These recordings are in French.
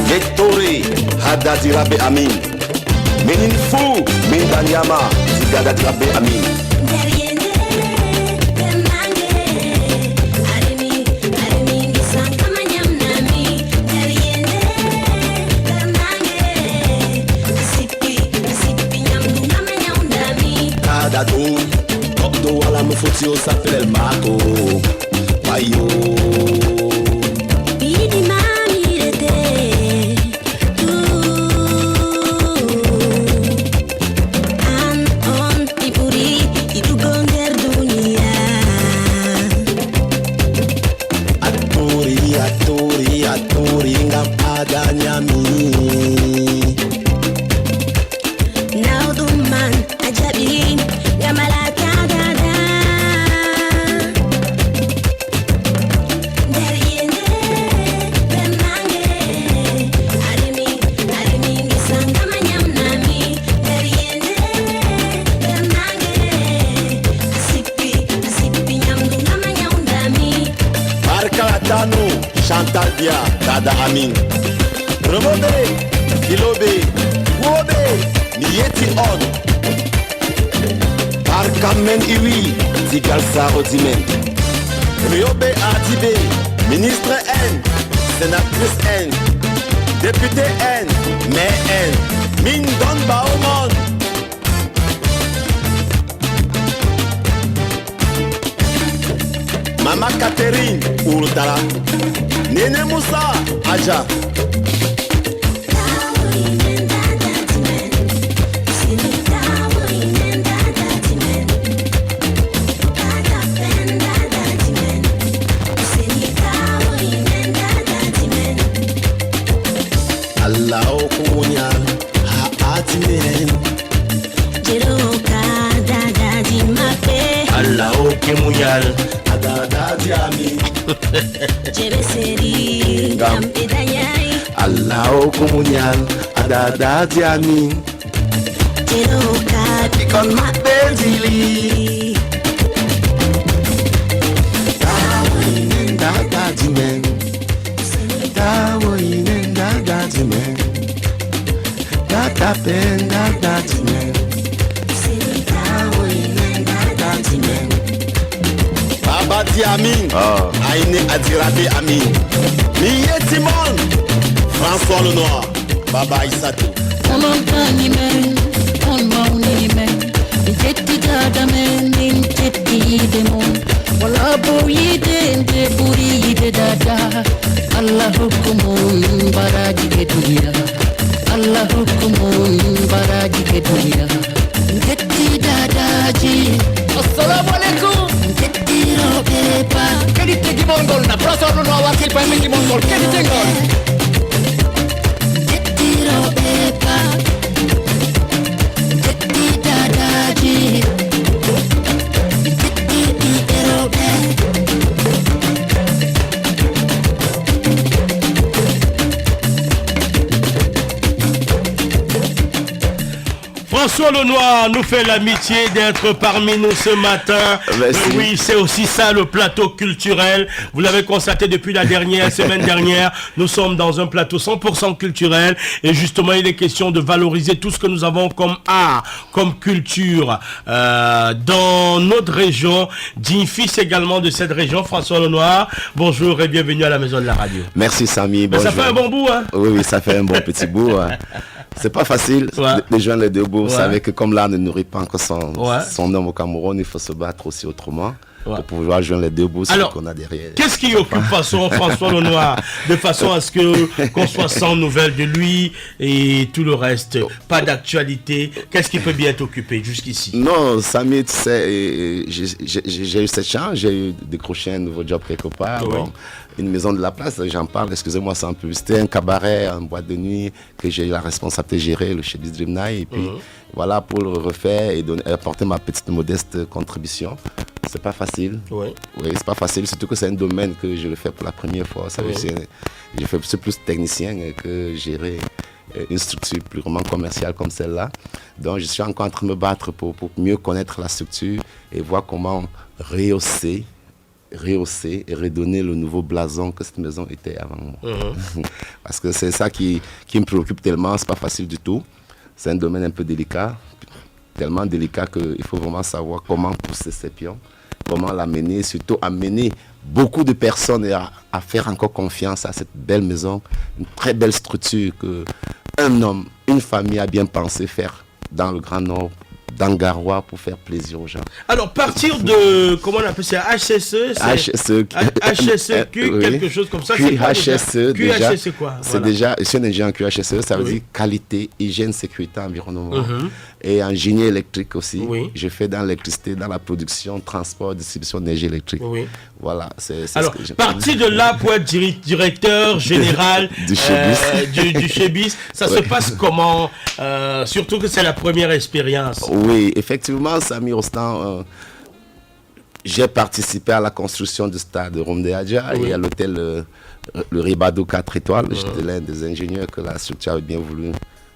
Victory Hadadi Rabbe Amin Menin Fou Mindanyama Zigadadi Rabbe Amin Kadadou Okdo wala mufutio sa fel mako Wayo Chantal Bia, Dada Amin Remobe, Kilobe, Wobe, Nieti On Parkamen Iwi, Zigalsa Odimen Riobe Adibe, Ministre N, Sénatrice N, Député N, Maire N, Mindon Baoman Mama Catherine, Urtala Nene Moussa, Aja Allah Okunya, Haatimen Jeroka, Dada Dimape Allah Okemuyal Dada Diami Jebeseri, Gampedayai Allah Okumunyal Dada Diami Jeroka, Ikon Makbenzili Dawoinen Dada Dimen Dawoinen Dada Dimen Dada Pen Dada Dimen Dawoinen Dada Dimen Baba Diamin, Aïne Adirabe Amin, Miye Timon, François Lenoir, Baba Issatou. On entend men, on m'en men, Jeti dada men, Jeti demon, Wala boyide, Buri dada, Allah hukumun baraji ke dunia, Allah hukumun baraji ke dunia, Jeti dada ji, Assalamu alaikum. Kedite di Mongol na François Lenoir wakil pami di Mongol kedite ngol Ketiro beba Ketita daji Ketiti erobe François Lenoir nous fait l'amitié d'être parmi nous ce matin. Oui, c'est aussi ça le plateau culturel. Vous l'avez constaté depuis la semaine dernière. Nous sommes dans un plateau 100% culturel. Et justement, il est question de valoriser tout ce que nous avons comme art, comme culture dans notre région. Digne fils également de cette région, François Lenoir. Bonjour et bienvenue à la maison de la radio. Merci Samy. Bonjour. Ça fait un bon bout, hein? Oui, ça fait un bon petit bout. Hein. C'est pas facile de joindre les deux bouts. Vous savez que comme l'art ne nourrit pas encore son homme au Cameroun, il faut se battre aussi autrement pour pouvoir joindre les deux bouts qu'on a derrière. Qu'est-ce qui occupe François Lenoir de façon à ce qu'on soit sans nouvelles de lui et tout le reste? Pas d'actualité. Qu'est-ce qui peut bien t'occuper jusqu'ici? Non, Samy, tu sais, j'ai eu cette chance, j'ai eu décroché un nouveau job quelque part. Bon, une maison de la place, j'en parle, excusez-moi, c'est un peu. C'était un cabaret, un boîte de nuit que j'ai eu la responsabilité de gérer, le chez Dream Night. Et puis voilà, pour le refaire et apporter ma petite modeste contribution. C'est pas facile. Oui, c'est pas facile, surtout que c'est un domaine que je le fais pour la première fois. C'est plus technicien que gérer une structure plus vraiment commerciale comme celle-là. Donc je suis encore en train de me battre pour mieux connaître la structure et voir comment rehausser rehausser et redonner le nouveau blason que cette maison était avant moi. Parce que c'est ça qui me préoccupe tellement, c'est pas facile du tout. C'est un domaine un peu délicat, tellement délicat qu'il faut vraiment savoir comment pousser ces pions, comment l'amener, surtout amener beaucoup de personnes et à faire encore confiance à cette belle maison, une très belle structure que un homme, une famille a bien pensé faire dans le Grand Nord, dans Garoua, pour faire plaisir aux gens. Alors, partir de, comment on appelle ça, HSE, HSEQ, oui. quelque chose comme ça. QHSE, déjà. c'est quoi? C'est déjà, je suis un ingénieur en QHSE, ça veut dire qualité, hygiène, sécurité, environnement. Et en génie électrique aussi. Je fais dans l'électricité, dans la production, transport, distribution d'énergie électrique. Voilà. Alors, partir de là pour être directeur général du Chebis, ça se passe comment? Surtout que c'est la première expérience. Oui, effectivement, Samir Ostan, j'ai participé à la construction du stade Romdé Adja et à l'hôtel le Ribado 4 étoiles. J'étais l'un des ingénieurs que la structure avait bien voulu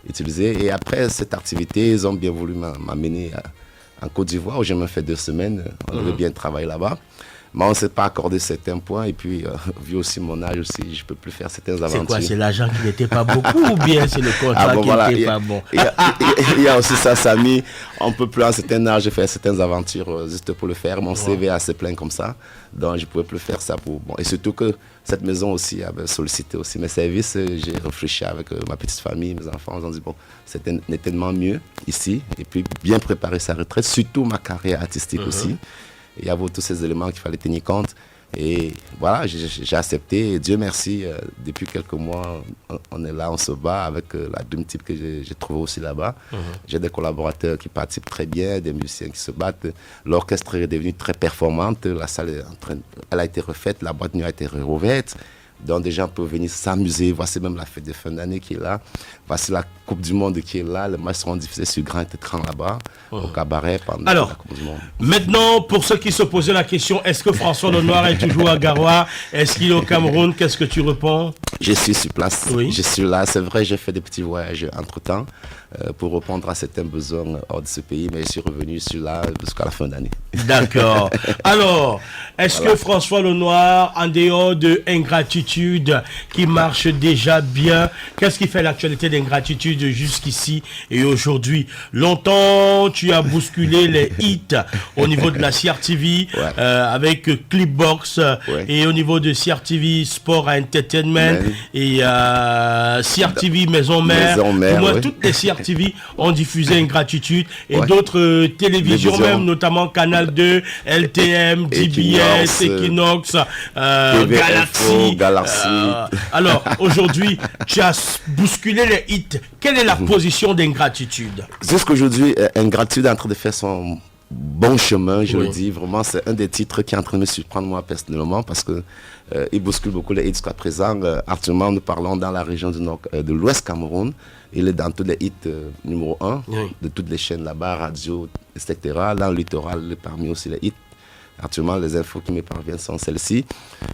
utiliser. Et après cette activité, ils ont bien voulu m'amener en Côte d'Ivoire où j'ai même fait 2 semaines. On devait bien travailler là-bas. Mais on ne s'est pas accordé certains points. Et puis, vu aussi mon âge aussi, je ne peux plus faire certaines aventures. C'est quoi? C'est l'argent qui n'était pas beaucoup ou bien c'est le contrat qui n'était pas bon? Il y a aussi ça, Samy. On ne peut plus à un certain âge faire certaines aventures juste pour le faire. Mon CV est assez plein comme ça. Donc, je ne pouvais plus faire ça pour... Bon. Et surtout que cette maison aussi avait sollicité aussi mes services. J'ai réfléchi avec ma petite famille, mes enfants. Ils ont dit, bon, c'était nettement mieux ici. Et puis, bien préparer sa retraite, surtout ma carrière artistique aussi. Il y avait tous ces éléments qu'il fallait tenir compte. Et voilà, j'ai accepté. Et Dieu merci, depuis quelques mois, on est là, on se bat avec la Dream Team que j'ai trouvé aussi là-bas. J'ai des collaborateurs qui participent très bien, des musiciens qui se battent. L'orchestre est devenu très performante. La salle elle a été refaite, la boîte de nuit a été rouverte. Donc des gens peuvent venir s'amuser. Voici même la fête de fin d'année qui est là. Voici la Coupe du Monde qui est là. Les matchs seront diffusés sur grand écran là-bas, au cabaret pendant la Coupe du Monde. Maintenant, pour ceux qui se posaient la question, est-ce que François Lenoir est toujours à Garoua? Est-ce qu'il est au Cameroun? Qu'est-ce que tu réponds? Je suis sur place. Je suis là. C'est vrai, j'ai fait des petits voyages entre-temps pour répondre à certains besoins hors de ce pays, mais je suis revenu sur là jusqu'à la fin d'année. D'accord. Alors, est-ce que François Lenoir, en dehors de Ingratitude, qui marche déjà bien, qu'est-ce qui fait l'actualité d'Ingratitude jusqu'ici et aujourd'hui? Longtemps, tu as bousculé les hits au niveau de la CRTV avec Clipbox et au niveau de CRTV Sport Entertainment et CRTV Maison Mère. Pour moi, toutes les CRTV ont diffusé Ingratitude et d'autres télévisions même, notamment Canal 2, LTM, DBS, Equinox, Galaxy. Alors, aujourd'hui, tu as bousculé les hits. Quelle est la position d'Ingratitude? Jusqu'aujourd'hui, Ingratitude est en train de faire son bon chemin, je le dis. Vraiment, c'est un des titres qui est en train de me surprendre moi personnellement parce que il bouscule beaucoup les hits jusqu'à présent. Actuellement, nous parlons dans la région de l'Ouest Cameroun. Il est dans tous les hits numéro 1 de toutes les chaînes là-bas, radio, etc. Dans le littoral, il est parmi aussi les hits. Actuellement, les infos qui me parviennent sont celles-ci.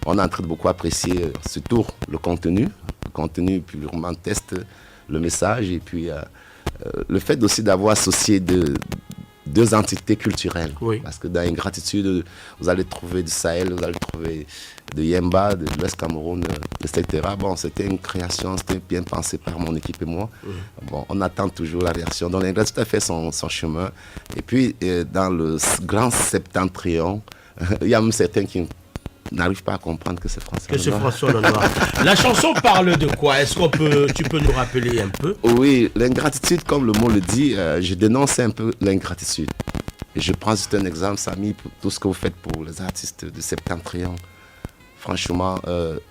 On est en train de beaucoup apprécier surtout le contenu purement test, le message et puis le fait aussi d'avoir associé deux entités culturelles. Parce que dans Ingratitude, vous allez trouver du Sahel, vous allez trouver de Yemba, de l'Ouest Cameroun, etc. Bon, c'était une création, c'était bien pensé par mon équipe et moi. Bon, on attend toujours la réaction. Donc Ingratitude a fait son chemin. Et puis, dans le grand septentrion, il y a même certains qui n'arrivent pas à comprendre que c'est François Lenoir. La chanson parle de quoi? Est-ce tu peux nous rappeler un peu? Oui, l'ingratitude, comme le mot le dit, je dénonce un peu l'ingratitude. Je prends juste un exemple, Samy, pour tout ce que vous faites pour les artistes de Septentrion. Franchement,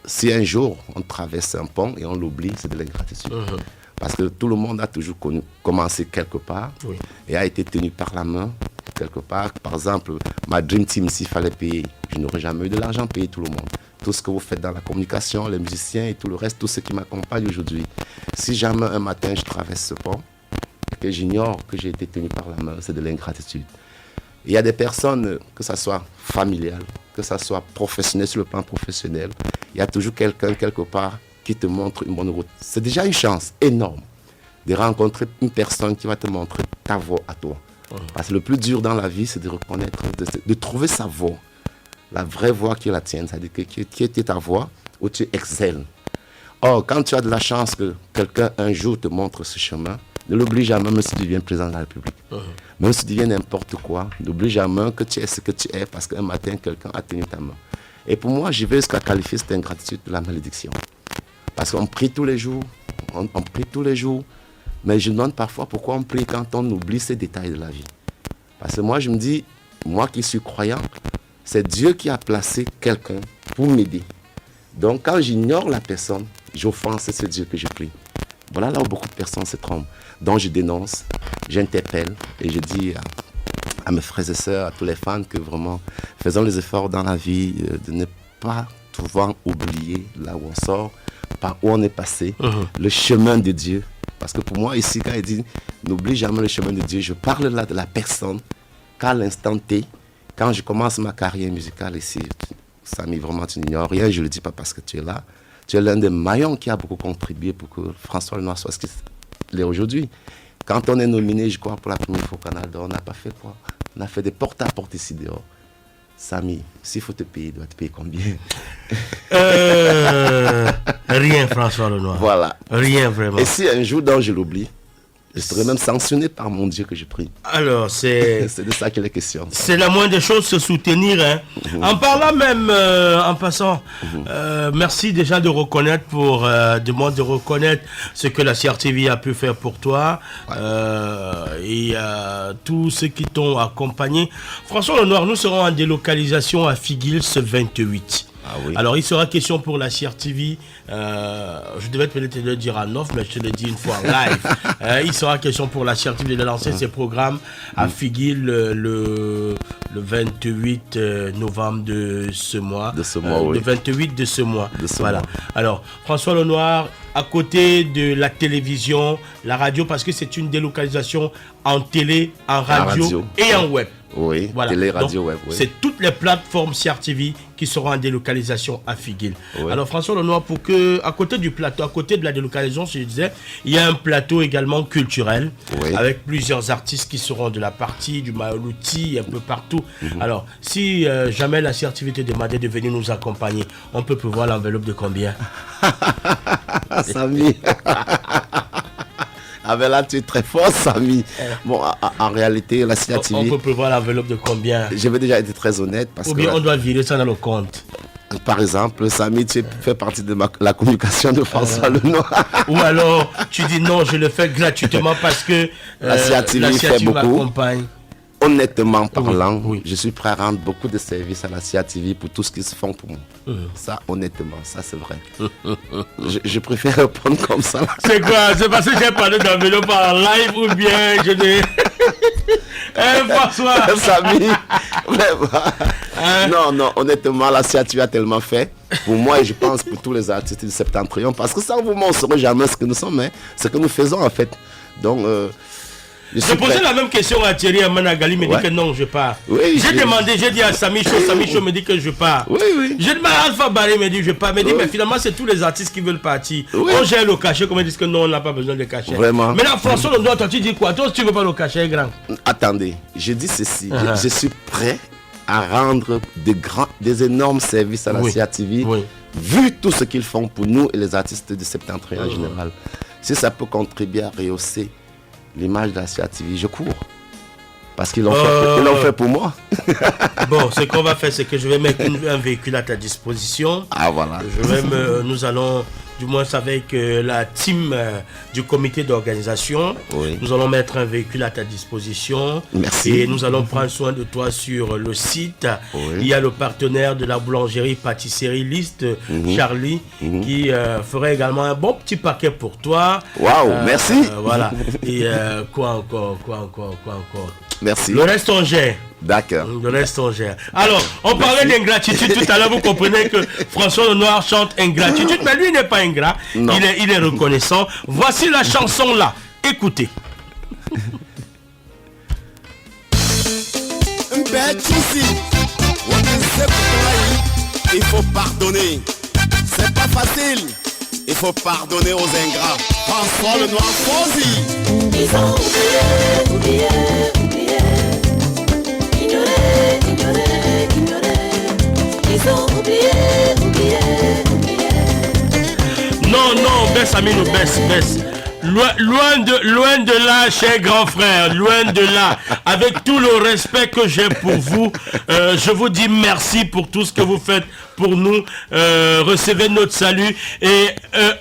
si un jour on traverse un pont et on l'oublie, c'est de l'ingratitude. Parce que tout le monde a toujours commencé quelque part et a été tenu par la main quelque part. Par exemple, ma Dream Team, s'il fallait payer, je n'aurais jamais eu de l'argent payer tout le monde. Tout ce que vous faites dans la communication, les musiciens et tout le reste, tout ce qui m'accompagne aujourd'hui. Si jamais un matin je traverse ce pont et que j'ignore que j'ai été tenu par la main, c'est de l'ingratitude. Il y a des personnes, que ce soit familial, que ce soit professionnel, sur le plan professionnel, il y a toujours quelqu'un quelque part qui te montre une bonne route. C'est déjà une chance énorme de rencontrer une personne qui va te montrer ta voie à toi. Parce que le plus dur dans la vie, c'est de reconnaître, de trouver sa voie. la vraie voix qui est la tienne, c'est-à-dire qui est ta voix où tu excelles. Or, quand tu as de la chance que quelqu'un un jour te montre ce chemin, ne l'oublie jamais, même si tu deviens président de la République. Même si tu deviens n'importe quoi, n'oublie jamais que tu es ce que tu es parce qu'un matin, quelqu'un a tenu ta main. Et pour moi, je vais jusqu'à qualifier cette ingratitude de la malédiction. Parce qu'on prie tous les jours, on prie tous les jours, mais je me demande parfois pourquoi on prie quand on oublie ces détails de la vie. Parce que moi, je me dis, moi qui suis croyant, c'est Dieu qui a placé quelqu'un pour m'aider. Donc, quand j'ignore la personne, j'offense ce Dieu que je prie. Voilà là où beaucoup de personnes se trompent. Donc, je dénonce, j'interpelle et je dis à mes frères et sœurs, à tous les fans, que vraiment, faisons les efforts dans la vie de ne pas souvent oublier là où on sort, par où on est passé, le chemin de Dieu. Parce que pour moi, ici, quand il dit n'oublie jamais le chemin de Dieu, je parle là de la personne qu'à l'instant T, quand je commence ma carrière musicale ici, Samy, vraiment, tu n'ignores rien, je ne le dis pas parce que tu es là. Tu es l'un des maillons qui a beaucoup contribué pour que François Lenoir soit ce qu'il est aujourd'hui. Quand on est nominé, je crois, pour la première fois au Canada, on n'a pas fait quoi? On a fait des porte-à-porte ici dehors. Samy, s'il faut te payer, il doit te payer combien? Rien, François Lenoir. Voilà. Rien, vraiment. Et si un jour, je l'oublie, je serai même sanctionné par mon Dieu que je prie. Alors, c'est de ça qu'il est question. C'est la moindre des choses, se soutenir. Hein. En parlant même, en passant, merci déjà de reconnaître de reconnaître ce que la CRTV a pu faire pour toi. Et tous ceux qui t'ont accompagné. François Lenoir, nous serons en délocalisation à Figuil ce 28. Ah oui. Alors, il sera question pour la CRTV, je devais peut-être te le dire en off, mais je te le dis une fois en live. Il sera question pour la CRTV de lancer ses programmes à Figuil le 28 novembre de ce mois. Oui. Le 28 de ce mois. Voilà. Alors, François Lenoir, à côté de la télévision, la radio, parce que c'est une délocalisation en télé, en radio et en web. Oui, voilà. Télé, radio, web. Oui. C'est toutes les plateformes CRTV qui seront en délocalisation à Figuil. Oui. Alors François Lenoir, pour que, à côté du plateau, à côté de la délocalisation, je disais, il y a un plateau également culturel, avec plusieurs artistes qui seront de la partie du Malouti, un peu partout. Alors, si jamais la CRTV te demandait de venir nous accompagner, on peut prévoir l'enveloppe de combien? Samy. Ah ben là, tu es très fort, Samy. Bon, en réalité, la CRTV... On peut prévoir l'enveloppe de combien? Je vais déjà être très honnête parce Ou bien que... on doit virer ça dans le compte. Par exemple, Samy, tu fais partie de la communication de François Lenoir. Ou alors, tu dis non, je le fais gratuitement parce que la CRTV fait beaucoup. M'accompagne. Honnêtement parlant, je suis prêt à rendre beaucoup de services à la CRTV pour tout ce qu'ils se font pour moi. Ça, honnêtement, ça c'est vrai. je préfère répondre comme ça. C'est quoi? C'est parce que j'ai parlé d'enveloppe en live ou bien je dis... François Samy, non, honnêtement, la CRTV a tellement fait pour moi et je pense pour tous les artistes du Septentrion, parce que sans vous, on ne saurait jamais ce que nous sommes, hein, ce que nous faisons en fait. Donc, j'ai posé la même question à Thierry Managali, me dit que non, je pars. Oui, j'ai demandé, j'ai dit à Samy Chaud me dit que je pars. J'ai demandé à Alpha Barré, me dit je pars. Me dit mais finalement c'est tous les artistes qui veulent partir. On gère le cachet, comme ils disent que non, on n'a pas besoin de cachet. Vraiment. Maintenant François Lenoir, toi tu dis quoi? Toi tu veux pas le cachet grand? Attendez, je dis ceci, je suis prêt à rendre des énormes services à la CRTV, vu tout ce qu'ils font pour nous et les artistes du Septentrion en général. Si ça peut contribuer à rehausser l'image de la CRTV, je cours. Parce qu'ils l'ont fait pour moi. Bon, ce qu'on va faire, c'est que je vais mettre un véhicule à ta disposition. Ah voilà. Nous allons, du moins avec la team du comité d'organisation, nous allons mettre un véhicule à ta disposition. Merci. Et nous allons prendre soin de toi sur le site. Il y a le partenaire de la boulangerie pâtisserie Liste, Charlie, qui ferait également un bon petit paquet pour toi. Waouh, merci. Voilà. Et quoi encore? Merci. Le reste on gère. D'accord. Le reste on gère. Alors, on parlait d'ingratitude tout à l'heure. Vous comprenez que François Lenoir chante ingratitude, mais lui n'est pas ingrat. Il est reconnaissant. Voici la chanson là. Écoutez. Il faut pardonner. C'est pas facile. Il faut pardonner aux ingrats. François Lenoir Fonzi. Ils ont oublié, ignoré. Non, baisse, Aminou, baisse. Loin de là, cher grand frère, loin de là. Avec tout le respect que j'ai pour vous, je vous dis merci pour tout ce que vous faites pour nous. Recevez notre salut et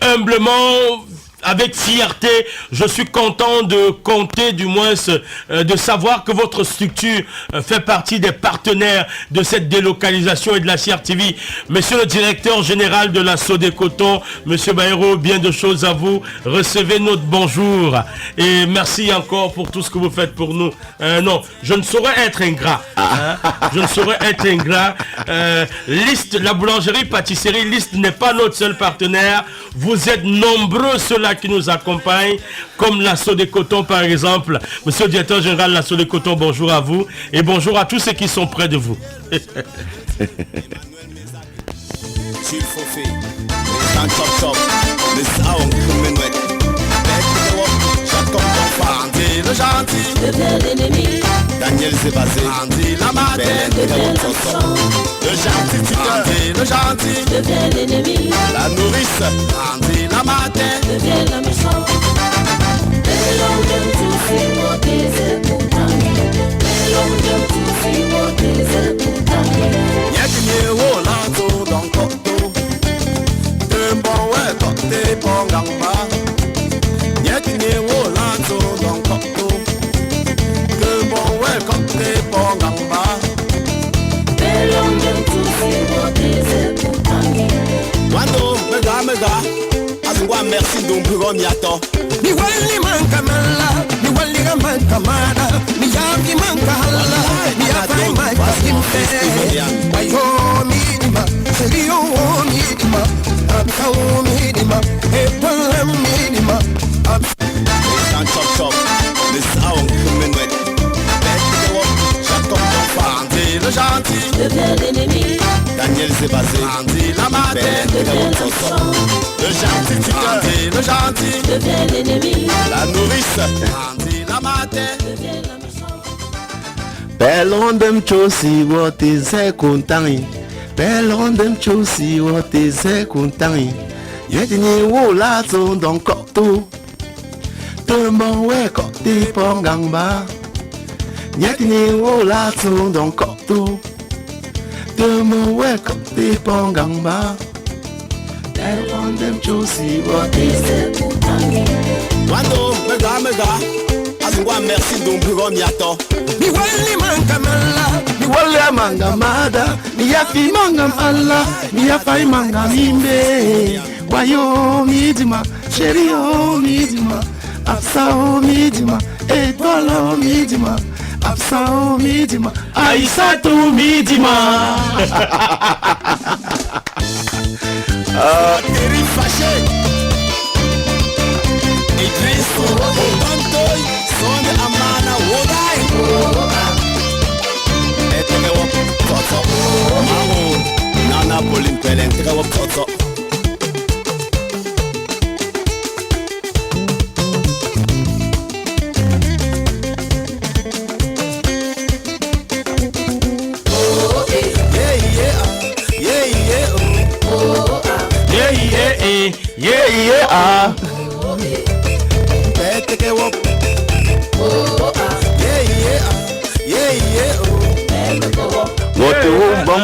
humblement, avec fierté, je suis content de compter, du moins, de savoir que votre structure fait partie des partenaires de cette délocalisation et de la CRTV. Monsieur le directeur général de la Sodécoton, Monsieur Bayrou, bien de choses à vous. Recevez notre bonjour. Et merci encore pour tout ce que vous faites pour nous. Non, je ne saurais être ingrat. Je ne saurais être ingrat. Liste, la boulangerie-pâtisserie, Liste n'est pas notre seul partenaire. Vous êtes nombreux, ceux-là qui nous accompagnent, comme la Sodécoton par exemple. Monsieur le directeur général de la Sodécoton, bonjour à vous et bonjour à tous ceux qui sont près de vous. Le gentil devient l'ennemi. Daniel Zébazé, Andy Lamadé, devient la méchant. Le gentil tuteur, le gentil devient l'ennemi. La nourrice, Andy Lamadé, devient la méchant. Merci donc pour miato. Mi wali mankamala, mi wali mankamada, mi yavi mankala, mi yavi mankamimpe. Ayo midima, serio midima, abkao midima, epola midima. Dans chop chop, le sound coming with. Jacob Andy le gentil devient l'ennemi. Daniel Zébazé, Andy Lamadé, devient la méchant. Le gentil tuteur, le gentil devient l'ennemi. La nourrice, Andy Lamadé, devient la méchant. Pelondem chosi wote ze kuntangi. Pelondem chosi wote ze kuntangi. Yetini wo la zon don kokto. Tembo we kokti pongangba. Yetini wo la zon don kokto. Tembo we kokti pongangba. Pelondem chosi wote ze kuntangi. Wando mega. Azingwa merci donc pour miato. Mi wali mankamala, Mi wale mangamada, mi yafi mangamala, mi yafai mangamimbe. Wayo midima, sherio midima, apsao midima, etolo midima, apsao midima, aisatu midima. Terry fâché. Idriss Obantoy, sonde amana wodai. Eteke wop toto. Mamo, nana bolin pelen teke wop toto. Yeah. Eteke wop. Wote wo bom.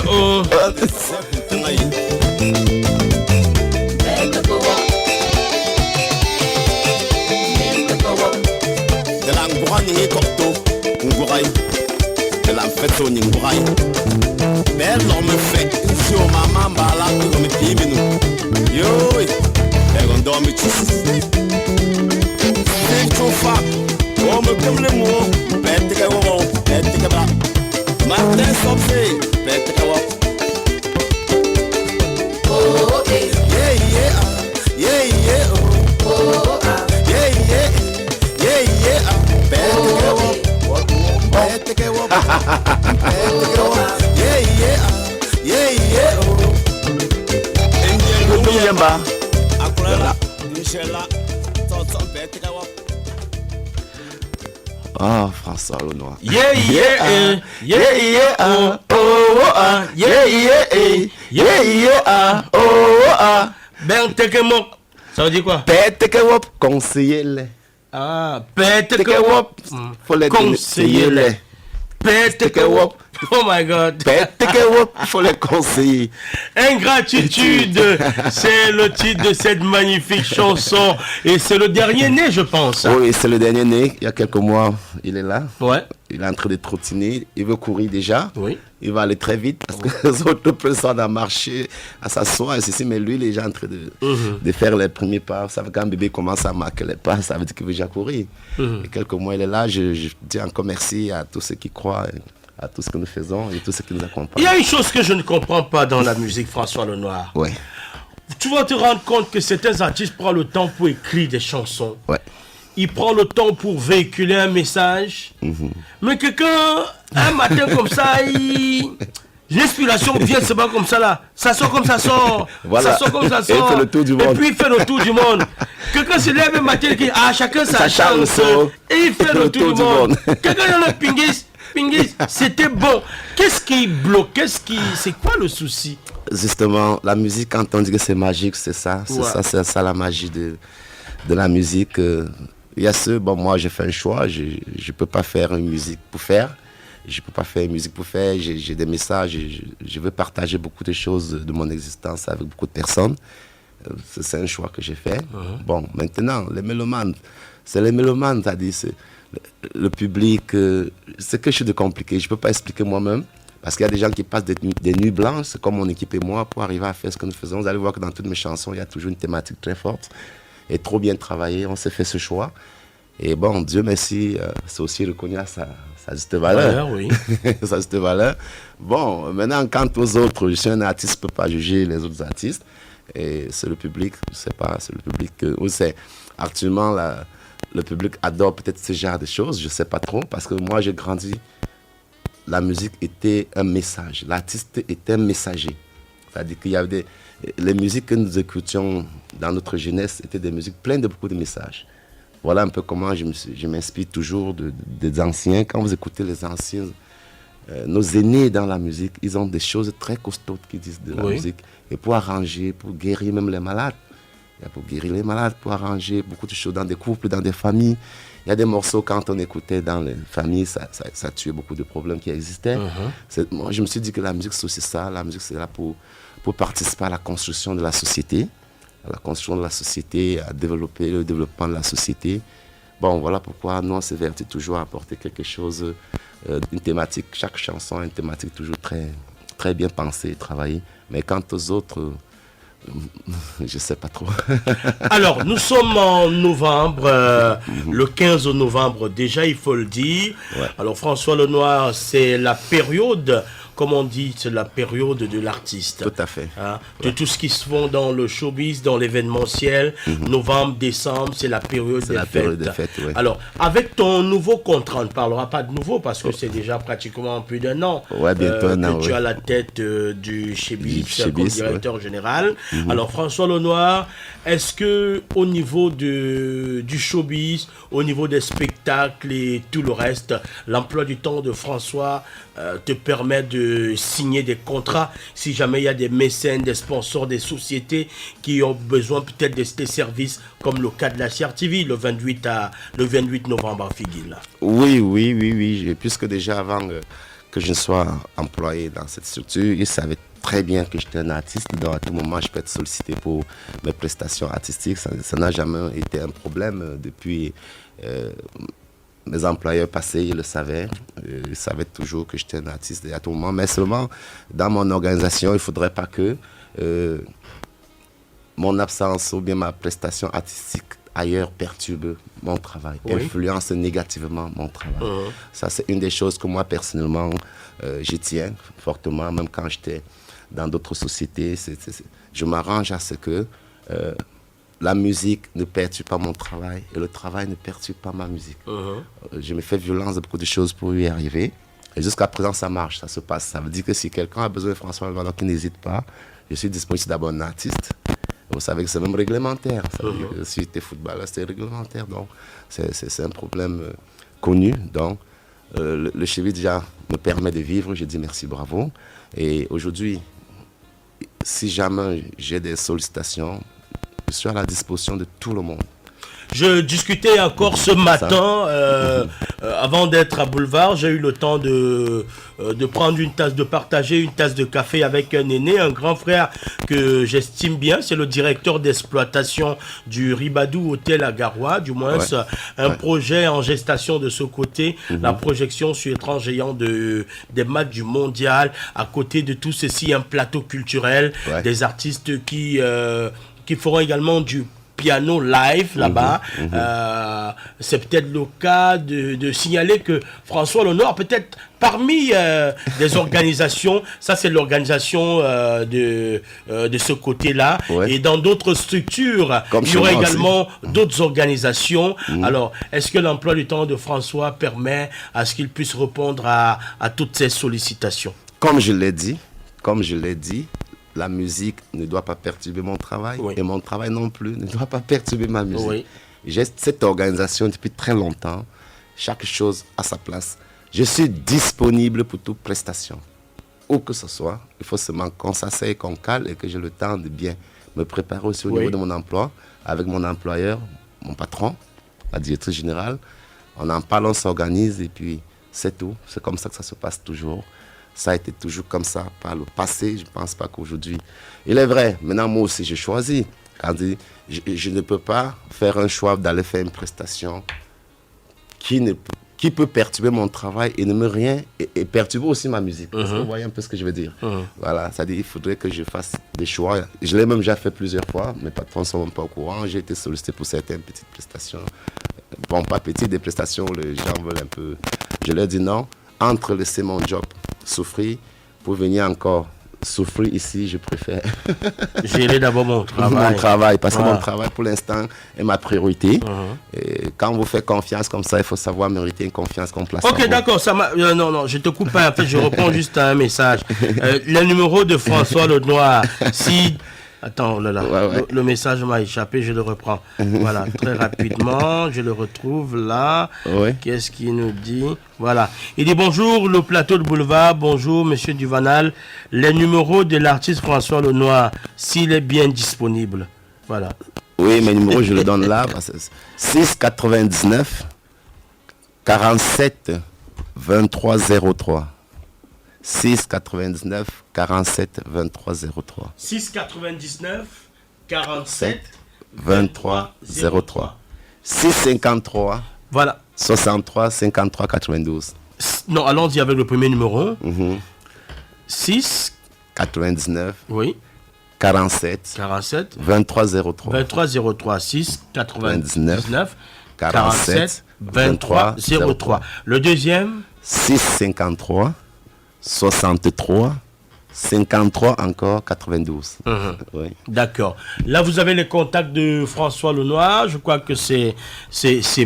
Oh. De la ngurani he kokto, ngurai. De la feto ni ngurai. Bel l'homme fait, sur maman bala, comme timinu. Yo, on dort me tous. C'est trop fort. On me comme le mot. Bête que on, bête que bas. Martin Sobé, bête que on. Oh, yeah. Oh, yeah. Bête que on. Yamba. Ah, François Lenoir. Yeah, yeah, yeah, yeah, oh, oh, ah, yeah, yeah, yeah, oh, oh, ah. Ben, tekemo. Ça veut dire quoi? Pétekewop, conseiller-les. Ah, pétekewop. Faut les conseiller-les. Pétekewop. Oh my God. Pétekewop, faut les conseiller. Ingratitude, c'est le titre de cette magnifique chanson. Et c'est le dernier né, je pense. Oui, c'est le dernier né. Il y a quelques mois, il est là. Ouais. Il est en train de trottiner. Il veut courir déjà. Oui. Il va aller très vite parce que les autres personnes à marcher, à s'asseoir et ceci. Mais lui, il est déjà en train de faire les premiers pas. Ça veut quand un bébé commence à marquer les pas, ça veut dire qu'il veut déjà courir. Et quelques mois, il est là. Je dis encore merci à tous ceux qui croient, à tout ce que nous faisons et tous ceux qui nous accompagnent. Il y a une chose que je ne comprends pas dans la musique, François Lenoir. Ouais. Tu vas te rendre compte que certains artistes prennent le temps pour écrire des chansons. Ouais. Ils prennent le temps pour véhiculer un message. Mais quelqu'un, un matin comme ça, l'inspiration vient, c'est pas comme ça là. Ça sort comme ça sort. Voilà. Ça sort comme ça Et il sort. fait le tour du monde. Et puis il fait le tour du monde. Quelqu'un se lève un matin et dit, ah, chacun sa chance. Et il fait le tour du monde. Quelqu'un dans le pingis, c'était bon. Qu'est-ce qui bloque? C'est quoi le souci? Justement, la musique, quand on dit que c'est magique, c'est ça. C'est ça la magie de la musique. Il y a moi j'ai fait un choix, je ne peux pas faire une musique pour faire. Je ne peux pas faire une musique pour faire. J'ai des messages, je veux partager beaucoup de choses de mon existence avec beaucoup de personnes. C'est un choix que j'ai fait. Bon, maintenant, les mélomanes, c'est les mélomanes, c'est-à-dire le public, c'est quelque chose de compliqué. Je ne peux pas expliquer moi-même. Parce qu'il y a des gens qui passent des nuits blanches, comme mon équipe et moi, pour arriver à faire ce que nous faisons. Vous allez voir que dans toutes mes chansons, il y a toujours une thématique très forte. Et trop bien travaillé, on s'est fait ce choix. Et bon, Dieu merci, c'est aussi reconnu à sa juste valeur. Oui. Sa juste valeur. Bon, maintenant, quant aux autres, je suis un artiste, je ne peux pas juger les autres artistes. Et c'est le public, je ne sais pas, c'est le public. Actuellement, le public adore peut-être ce genre de choses, je ne sais pas trop, parce que moi, j'ai grandi. La musique était un message. L'artiste était un messager. C'est-à-dire qu'il y avait les musiques que nous écoutions dans notre jeunesse étaient des musiques pleines de beaucoup de messages. Voilà un peu comment je m'inspire toujours des anciens. Quand vous écoutez les anciens, nos aînés dans la musique, ils ont des choses très costaudes qu'ils disent de la musique. Et pour arranger, pour guérir même les malades. Pour guérir les malades, pour arranger beaucoup de choses dans des couples, dans des familles. Il y a des morceaux, quand on écoutait dans les familles, ça tuait beaucoup de problèmes qui existaient. Moi, je me suis dit que la musique, c'est aussi ça. La musique, c'est là pour participer à la construction de la société, à développer le développement de la société. Bon, voilà pourquoi nous, on s'évertit toujours à apporter quelque chose, une thématique. Chaque chanson a une thématique toujours très, très bien pensée et travaillée. Mais quant aux autres... je ne sais pas trop. Alors, nous sommes en novembre, le 15 novembre déjà, il faut le dire. Ouais. Alors, François Lenoir, c'est la période, comme on dit, c'est la période de l'artiste. Tout à fait. Hein, de tout ce qui se fait dans le showbiz, dans l'événementiel. Novembre, décembre, c'est la période des fêtes. Ouais. Alors, avec ton nouveau contrat, on ne parlera pas de nouveau parce que c'est déjà pratiquement plus d'un an. Ouais, bientôt un an. Tu as la tête du Chebis, comme directeur général. Alors, François Lenoir, est-ce que au niveau du showbiz, au niveau des spectacles et tout le reste, l'emploi du temps de François te permet de signer des contrats si jamais il y a des mécènes, des sponsors, des sociétés qui ont besoin peut-être de ces services, comme le cas de la CRTV le 28 novembre à Figuil. Oui. Et puisque déjà avant que je sois employé dans cette structure, ils savaient très bien que j'étais un artiste, donc à tout moment je peux être sollicité pour mes prestations artistiques. Ça n'a jamais été un problème depuis... mes employeurs passés, ils le savaient. Ils savaient toujours que j'étais un artiste à tout moment. Mais seulement, dans mon organisation, il ne faudrait pas que mon absence ou bien ma prestation artistique ailleurs perturbe mon travail, influence négativement mon travail. Ça, c'est une des choses que moi, personnellement, j'y tiens fortement. Même quand j'étais dans d'autres sociétés, je m'arrange à ce que... la musique ne perturbe pas mon travail et le travail ne perturbe pas ma musique. Je me fais violence de beaucoup de choses pour y arriver. Et jusqu'à présent, ça marche, ça se passe. Ça veut dire que si quelqu'un a besoin de François Lenoir, qu'il n'hésite pas. Je suis disponible d'abord un artiste. Vous savez que c'est même réglementaire. Ça veut dire que si tu es footballeur, c'est réglementaire. Donc, c'est un problème connu. Donc, le Chevy déjà me permet de vivre. Je dis merci, bravo. Et aujourd'hui, si jamais j'ai des sollicitations, je suis à la disposition de tout le monde. Je discutais encore ce matin, avant d'être à Boulevard, j'ai eu le temps de prendre une tasse, de partager une tasse de café avec un aîné, un grand frère que j'estime bien. C'est le directeur d'exploitation du Ribadou Hôtel à Garoua, du moins un projet en gestation de ce côté, la projection sur écran géant des matchs du mondial, à côté de tout ceci, un plateau culturel, des artistes qui feront également du piano live là-bas. C'est peut-être le cas de signaler que François Lenoir, peut-être parmi des organisations, ça c'est l'organisation de ce côté-là, et dans d'autres structures, comme il y aura également d'autres organisations. Alors, est-ce que l'emploi du temps de François permet à ce qu'il puisse répondre à toutes ces sollicitations? Comme je l'ai dit, la musique ne doit pas perturber mon travail, et mon travail non plus ne doit pas perturber ma musique. J'ai cette organisation depuis très longtemps, chaque chose à sa place. Je suis disponible pour toute prestation, où que ce soit. Il faut seulement qu'on s'asseye, qu'on cale et que j'ai le temps de bien me préparer aussi au niveau de mon emploi, avec mon employeur, mon patron, la directrice générale. On en parle, on s'organise et puis c'est tout. C'est comme ça que ça se passe toujours. Ça a été toujours comme ça par le passé. Je ne pense pas qu'aujourd'hui... Il est vrai, maintenant moi aussi j'ai choisi. Je ne peux pas faire un choix d'aller faire une prestation qui peut perturber mon travail et ne me rien... Et perturber aussi ma musique. Vous voyez un peu ce que je veux dire. Voilà, c'est-à-dire qu'il faudrait que je fasse des choix. Je l'ai même déjà fait plusieurs fois. Mes patrons ne sont même pas au courant. J'ai été sollicité pour certaines petites prestations. Bon, pas petites, des prestations où les gens veulent un peu... Je leur dis non. Entre laisser mon job souffrir pour venir encore souffrir ici, je préfère gérer d'abord mon travail, parce que mon travail pour l'instant est ma priorité. Et quand on vous fait confiance comme ça, il faut savoir mériter une confiance qu'on place. Ok, d'accord, ça non, je te coupe pas, en fait je reprends juste un message. Le numéro de François Lenoir, si... Attends, le message m'a échappé, je le reprends. Voilà, très rapidement, je le retrouve là. Qu'est-ce qu'il nous dit? Voilà. Il dit bonjour, le plateau de Boulevard, bonjour, monsieur Duvanal. Les numéros de l'artiste François Lenoir, s'il est bien disponible. Voilà. Oui, mes numéros, je le donne là. 699 47 23 03. 699 47 23 03. 699 47 23 03. 653 voilà. 63 53 92. Non, allons-y avec le premier numéro. 6 99 oui 47 23 03. 23 03 6 99 47 23 03. Le deuxième 653 63 53 encore 92. D'accord. Là, vous avez les contacts de François Lenoir. Je crois que c'est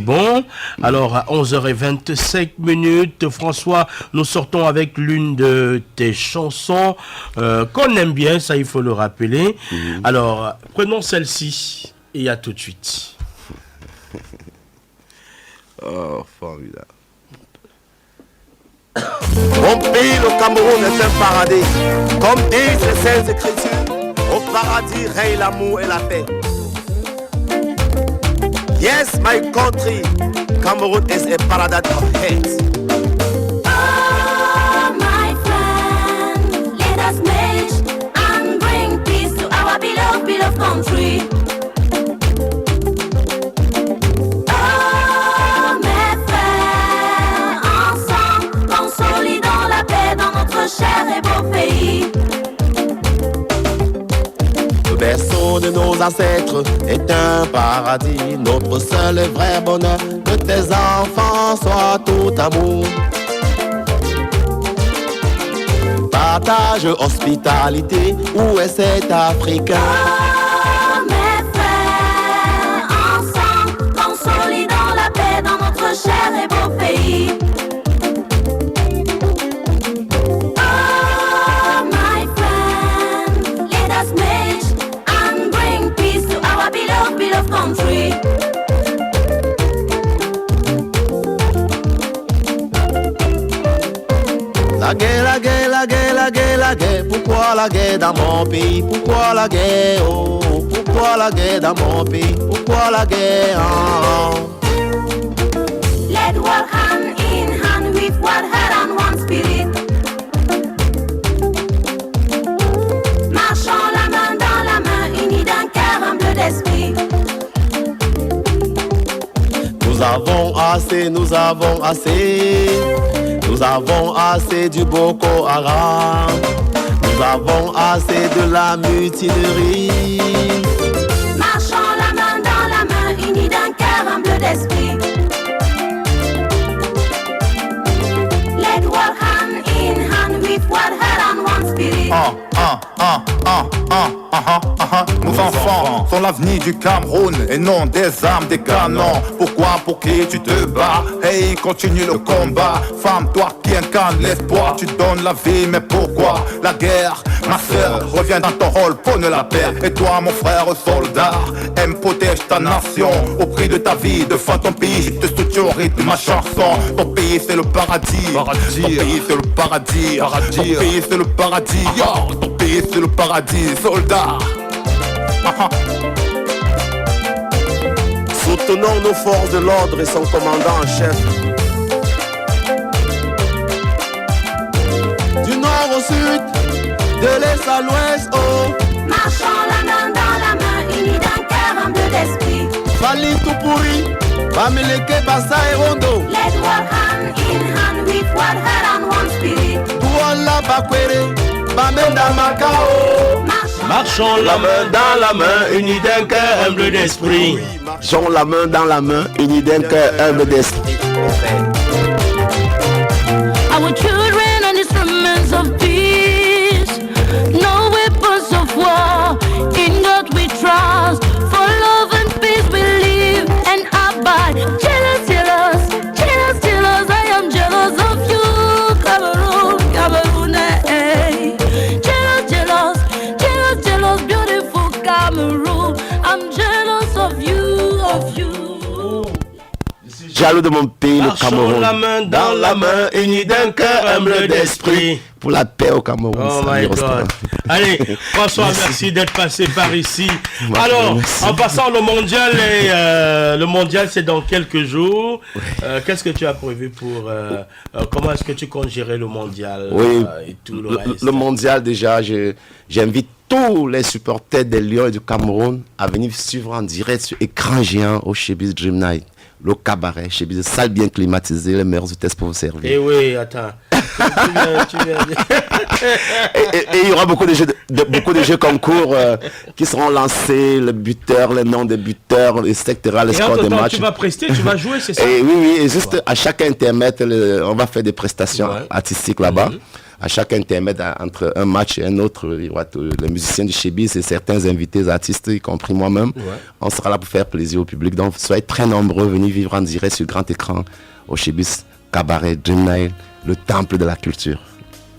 bon. Alors, à 11h25, François, nous sortons avec l'une de tes chansons qu'on aime bien, ça il faut le rappeler. Alors, prenons celle-ci et à tout de suite. Oh, formidable. Mon pays, le Cameroun, est un paradis. Comme disent les Saintes Écritures, au paradis règne l'amour et la paix. Yes, my country, Cameroon is a paradise of hate. Oh, my friend, let us meet and bring peace to our beloved country. Cher et beau pays. Le berceau de nos ancêtres est un paradis. Notre seul et vrai bonheur, que tes enfants soient tout amour. Partage, hospitalité, où est cet Africain? Oh, mes frères, ensemble, consolidons la paix dans notre cher et beau pays. Country. guerre, pourquoi la guerre dans mon pays? Pourquoi la guerre, oh, pourquoi la guerre dans mon pays? Pourquoi la guerre, oh. Let's work hand in hand with one heart and one spirit. Marchons la main dans la main, unis d'un cœur humble d'esprit. Nous avons assez, nous avons assez. Nous avons assez du Boko Haram. Nous avons assez de la mutinerie. Marchons la main dans la main, unis d'un cœur humble d'esprit. Let's work hand in hand with one heart and one spirit. Nos enfants sont l'avenir du Cameroun et non des armes, des canons. Pourquoi, pour qui tu te bats? Hey, continue le combat. Femme, toi qui incarne l'espoir, tu donnes la vie, mais pourquoi la guerre? Ma soeur, reviens dans ton rôle, prône la paix. Et toi, mon frère soldat, aime, protège ta nation. Au prix de ta vie, défends ton pays, je te soutiens au rythme de ma chanson. Ton pays c'est le paradis, ton pays c'est le paradis, ton pays c'est le paradis, yo. Ton pays c'est le paradis, soldat. Soutenons nos forces de l'ordre et son commandant en chef. Du nord au sud, de l'est à l'ouest, oh. Marchons la main dans la main, unis d'un cœur humble d'esprit. Fali Tupuri, Bamileke Bassa et Rondo. Let's work hand in hand with one heart and one spirit. Douala Bakwere, Bamenda Macao. Marchons la main dans la main, unis d'un cœur humble d'esprit. Marchons la main dans la main, unis d'un cœur humble d'esprit. Our children are instruments of peace, no weapons of war. In God we trust, for love and peace we live and abide. Jealous, jealous, jealous, jealous, I am jealous of you, Cameroon, Cameroon, eh. Jealous, jealous, jealous, jealous, beautiful Cameroon. I'm jealous of you, of you. Jaloux de mon pays, le Marchons Cameroun. la main dans la main, unis d'un cœur humble d'esprit. Pour la paix au Cameroun. Oh my God. Allez, François, merci d'être passé par ici. Merci, Alors, merci. en passant le mondial, le mondial c'est dans quelques jours. Qu'est-ce que tu as prévu pour... comment est-ce que tu comptes gérer le mondial Oui, et tout le reste? le mondial déjà, j'invite tous les supporters des Lions et du Cameroun à venir suivre en direct sur écran géant au Showbiz Dream Night. Le cabaret, Showbiz, salle bien climatisée, les meilleurs hôtesses pour vous servir. Eh oui, attends. tu viens. Et il y aura beaucoup de jeux concours qui seront lancés, les buteurs, les noms des buteurs, etc., les scores des matchs. Tu vas prester, tu vas jouer, c'est ça? Et oui, et juste à chaque intermède, on va faire des prestations artistiques là-bas. À chaque intermède, entre un match et un autre, il y aura les musiciens du Showbiz et certains invités artistes, y compris moi-même. On sera là pour faire plaisir au public. Donc, soyez très nombreux, venez vivre en direct sur grand écran au Showbiz Cabaret Dream Night, le temple de la culture,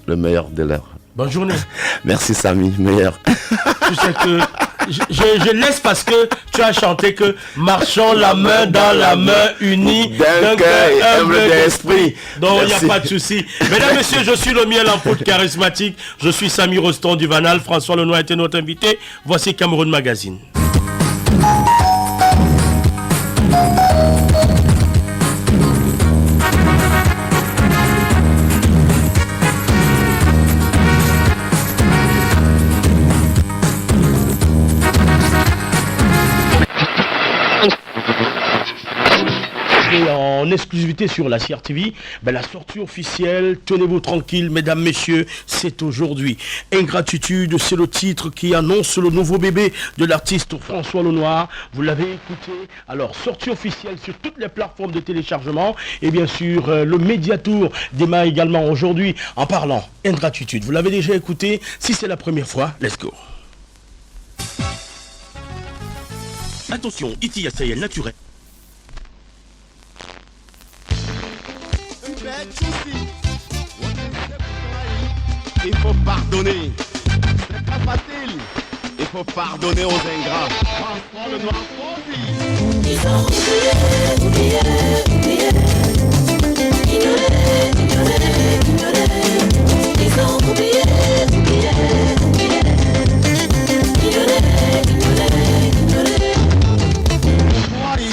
le meilleur de l'heure. Bonne journée. Merci Samy, meilleur. Tu sais que je laisse parce que tu as chanté que marchons la main dans la main, unis d'un cœur humble d'esprit. Donc il n'y a Merci. pas de souci. Mesdames, messieurs, je suis le miel en poudre charismatique. Je suis Samy Roston du Vanal. François Lenoir était notre invité. Voici Cameroun Magazine. En exclusivité sur la CRTV, la sortie officielle, tenez-vous tranquille, mesdames, messieurs, c'est aujourd'hui. Ingratitude, c'est le titre qui annonce le nouveau bébé de l'artiste François Lenoir. Vous l'avez écouté. Alors, sortie officielle sur toutes les plateformes de téléchargement. Et bien sûr, le Mediatour démarre également aujourd'hui en parlant Ingratitude. Vous l'avez déjà écouté. Si c'est la première fois, let's go. Attention, Iti Asayel naturel. Il faut pardonner. C'est pas facile. Il faut pardonner aux ingrats. François Lenoir aussi. Ils ont oublié, ignoré. Ils Il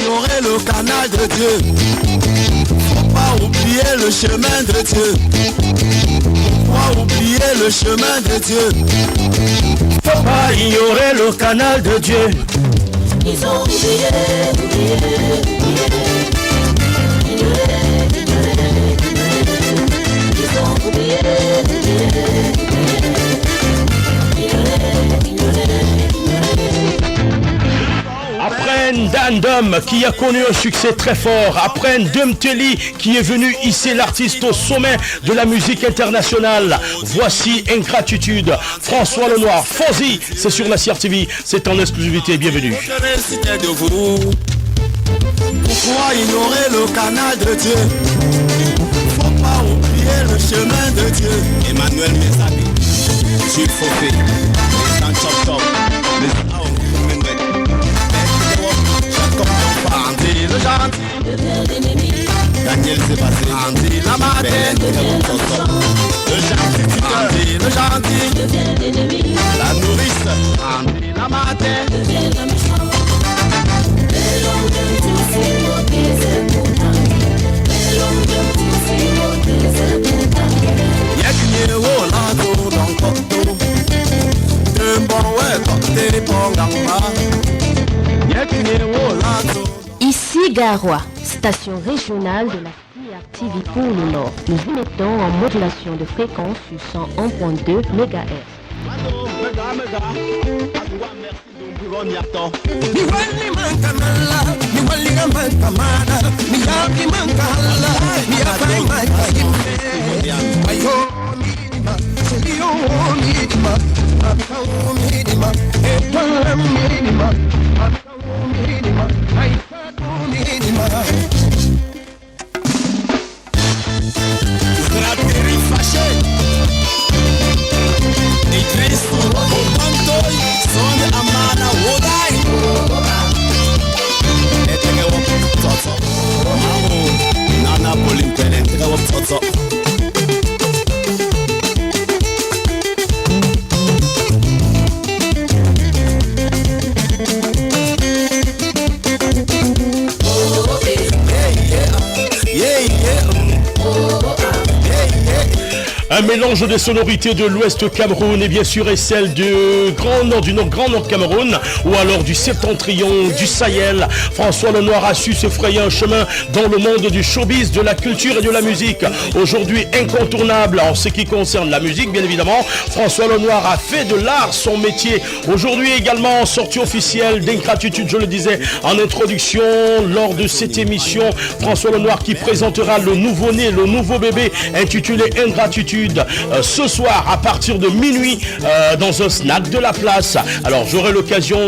y aurait le canal de Dieu. Faut pas oublier le chemin de Dieu. Faut pas oublier le chemin de Dieu. Faut pas ignorer le canal de Dieu. Ils ont oublié. Ils ont oublié. Après Ndandum qui a connu un succès très fort, après Ndumteli qui est venu hisser l'artiste au sommet de la musique internationale, voici Ingratitude, François Lenoir, Fozzy, c'est sur la CRTV, c'est en exclusivité, bienvenue. Pourquoi ignorer le canal de Dieu? Faut pas oublier le chemin de Dieu. Emmanuel Mesabi, Jules Fofé, les Chop Chop, les Andy le gentil, Daniel Sébastien, Andy la matin, le gentil, Andy le gentil, la nourrice, Andy la matin. Ici Garoua, station régionale de la CRTV pour le Nord. Nous émettons en modulation de fréquence sur 101.2 MHz. Un mélange de sonorités de l'ouest Cameroun et bien sûr et celle du Grand Nord Cameroun ou alors du septentrion, du Sahel. François Lenoir a su se frayer un chemin dans le monde du showbiz, de la culture et de la musique. Aujourd'hui incontournable en ce qui concerne la musique, bien évidemment. François Lenoir a fait de l'art son métier. Aujourd'hui également sortie officielle d'Ingratitude, je le disais en introduction lors de cette émission. François Lenoir qui présentera le nouveau-né, le nouveau bébé intitulé Ingratitude. Ce soir à partir de minuit dans un snack de la place. Alors j'aurai l'occasion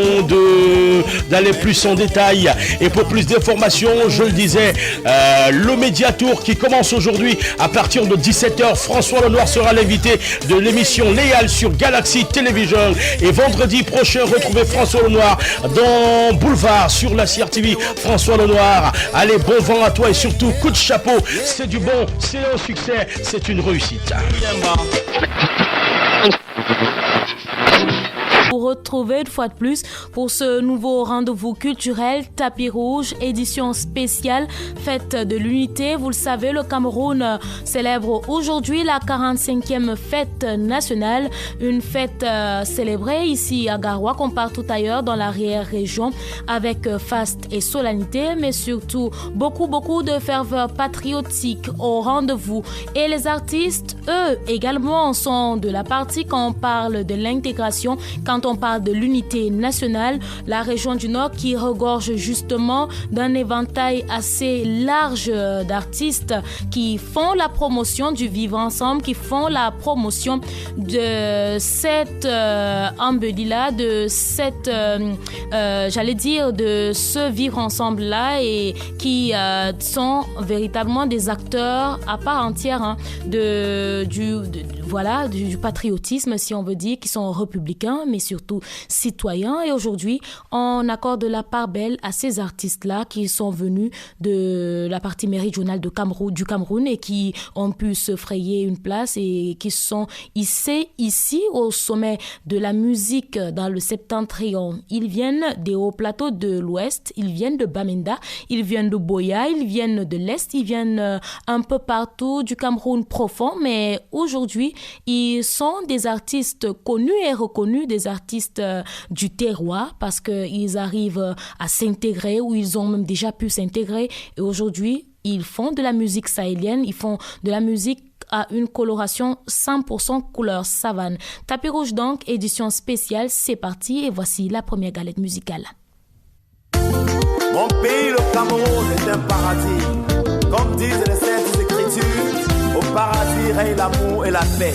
d'aller plus en détail et pour plus d'informations, je le disais, le Mediatour qui commence aujourd'hui à partir de 17h. François Lenoir sera l'invité de l'émission Léal sur Galaxy Television et vendredi prochain retrouvez François Lenoir dans Boulevard sur la CRTV. François Lenoir, allez, bon vent à toi et surtout coup de chapeau, c'est du bon, c'est un succès, c'est une réussite. Pour retrouver une fois de plus pour ce nouveau rendez-vous culturel Tapis Rouge, édition spéciale Fête de l'Unité. Vous le savez, le Cameroun célèbre aujourd'hui la 45e fête nationale, une fête célébrée ici à Garoua comme partout ailleurs dans l'arrière-région avec faste et solennité, mais surtout beaucoup de ferveur patriotique au rendez-vous. Et les artistes, eux également, sont de la partie quand on parle de l'intégration, quand on parle de l'unité nationale, la région du Nord qui regorge justement d'un éventail assez large d'artistes qui font la promotion du vivre ensemble, qui font la promotion de cette embellie-là, de cette, j'allais dire, de ce vivre ensemble-là et qui sont véritablement des acteurs à part entière voilà, du patriotisme, si on veut dire, qui sont républicains, mais surtout citoyens. Et aujourd'hui, on accorde la part belle à ces artistes-là qui sont venus de la partie méridionale du Cameroun et qui ont pu se frayer une place et qui sont ici au sommet de la musique dans le septentrion. Ils viennent des hauts plateaux de l'Ouest, ils viennent de Bamenda, ils viennent de Boya, ils viennent de l'Est, ils viennent un peu partout du Cameroun profond, mais aujourd'hui, ils sont des artistes connus et reconnus, des artistes du terroir parce qu'ils arrivent à s'intégrer ou ils ont même déjà pu s'intégrer et aujourd'hui, ils font de la musique sahélienne, ils font de la musique à une coloration 100% couleur savane. Tapis rouge donc, édition spéciale, c'est parti et voici la première galette musicale. Mon pays, le Cameroun, est un paradis. Comme disent les saintes écritures, au paradis règne l'amour et la paix.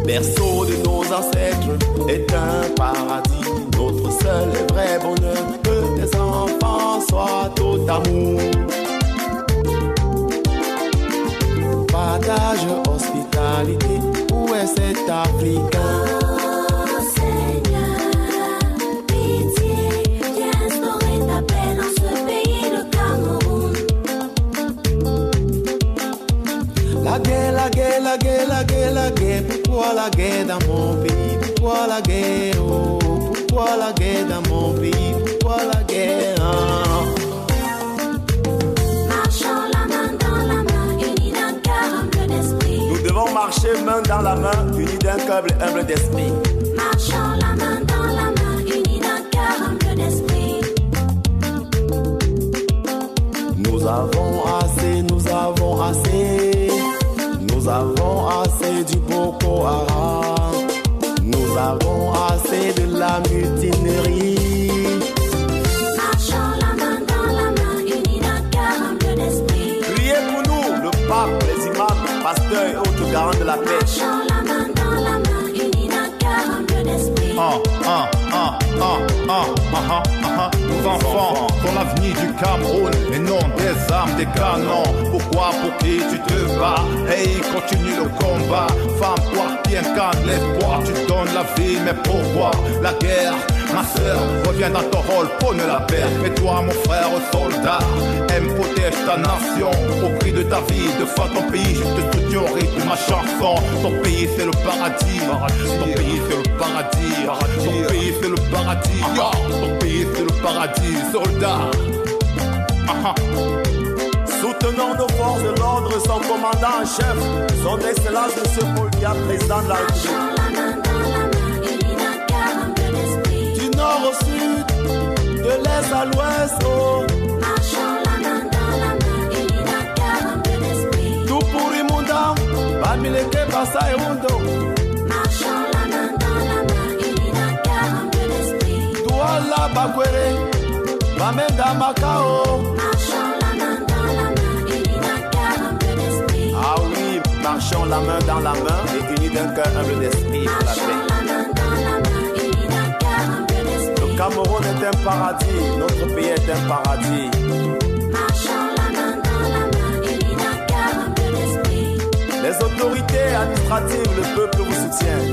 Berceau de nos ancêtres est un paradis. Notre seul et vrai bonheur, que tes enfants soient tout amour. Partage, hospitalité, où est cet Africain? Oh Seigneur, pitié, viens instaurer ta paix dans ce pays, le Cameroun. La guerre, la guerre, la guerre, la guerre, la guerre. Pourquoi la guerre dans mon pays? Pourquoi la guerre? Oh, pourquoi la guerre dans mon pays? Pourquoi la guerre? Marchons la main dans la main, unis d'un cœur humble d'esprit. Nous devons marcher main dans la main, unis d'un cœur humble d'esprit. Marchons la main dans la main, unis d'un cœur humble d'esprit. Nous avons assez, nous avons assez. Nous avons assez du Boko Haram. Nous avons assez de la mutinerie. Marchons la main dans la main, unis d'un cœur humble d'esprit. Priez pour nous, le pape, les imams, pasteurs et autres garants de la paix. Marchons la main dans la main, unis d'un cœur humble d'esprit. Nos enfants sont l'avenir du Cameroun et non des armes, des canons. Pourquoi, pour qui tu te bats? Hey, continue le combat. Femme, toi qui incarne l'espoir, tu donnes la vie, mais pourquoi la guerre? Ma soeur, reviens dans ton rôle, prône la paix. Et toi, mon frère soldat, aime, protège ta nation. Au prix de ta vie, de fois ton pays, je te soutiens au rythme de ma chanson. Ton pays, c'est le paradis. Ton pays, c'est le paradis. Ton pays, c'est le paradis. Ton pays, c'est le paradis, soldat. Soutenons nos forces de l'ordre, son commandant en chef, son excellence, M. Paul Biya, président de la République. Marchons la main dans la main, unis d'un cœur humble d'esprit. Du nord au sud, de l'est à l'ouest, oh. Marchons la main dans la main, unis d'un cœur humble d'esprit. Tout pour Imunda, Bamileke, Bassa et Hundo. Marchons la main dans la main, unis d'un cœur humble d'esprit. Douala, Bakwere, Bamenda, Macao. Marchons la main dans la main, unis d'un cœur humble d'esprit. Ah oui, marchons la main dans la main et unis d'un cœur humble d'esprit pour la Marchons paix. la main dans la main, unis d'un cœur humble d'esprit. Le Cameroun est un paradis, notre pays est un paradis. Marchons la main dans la main, unis d'un cœur humble d'esprit. Les autorités administratives, le peuple vous soutient.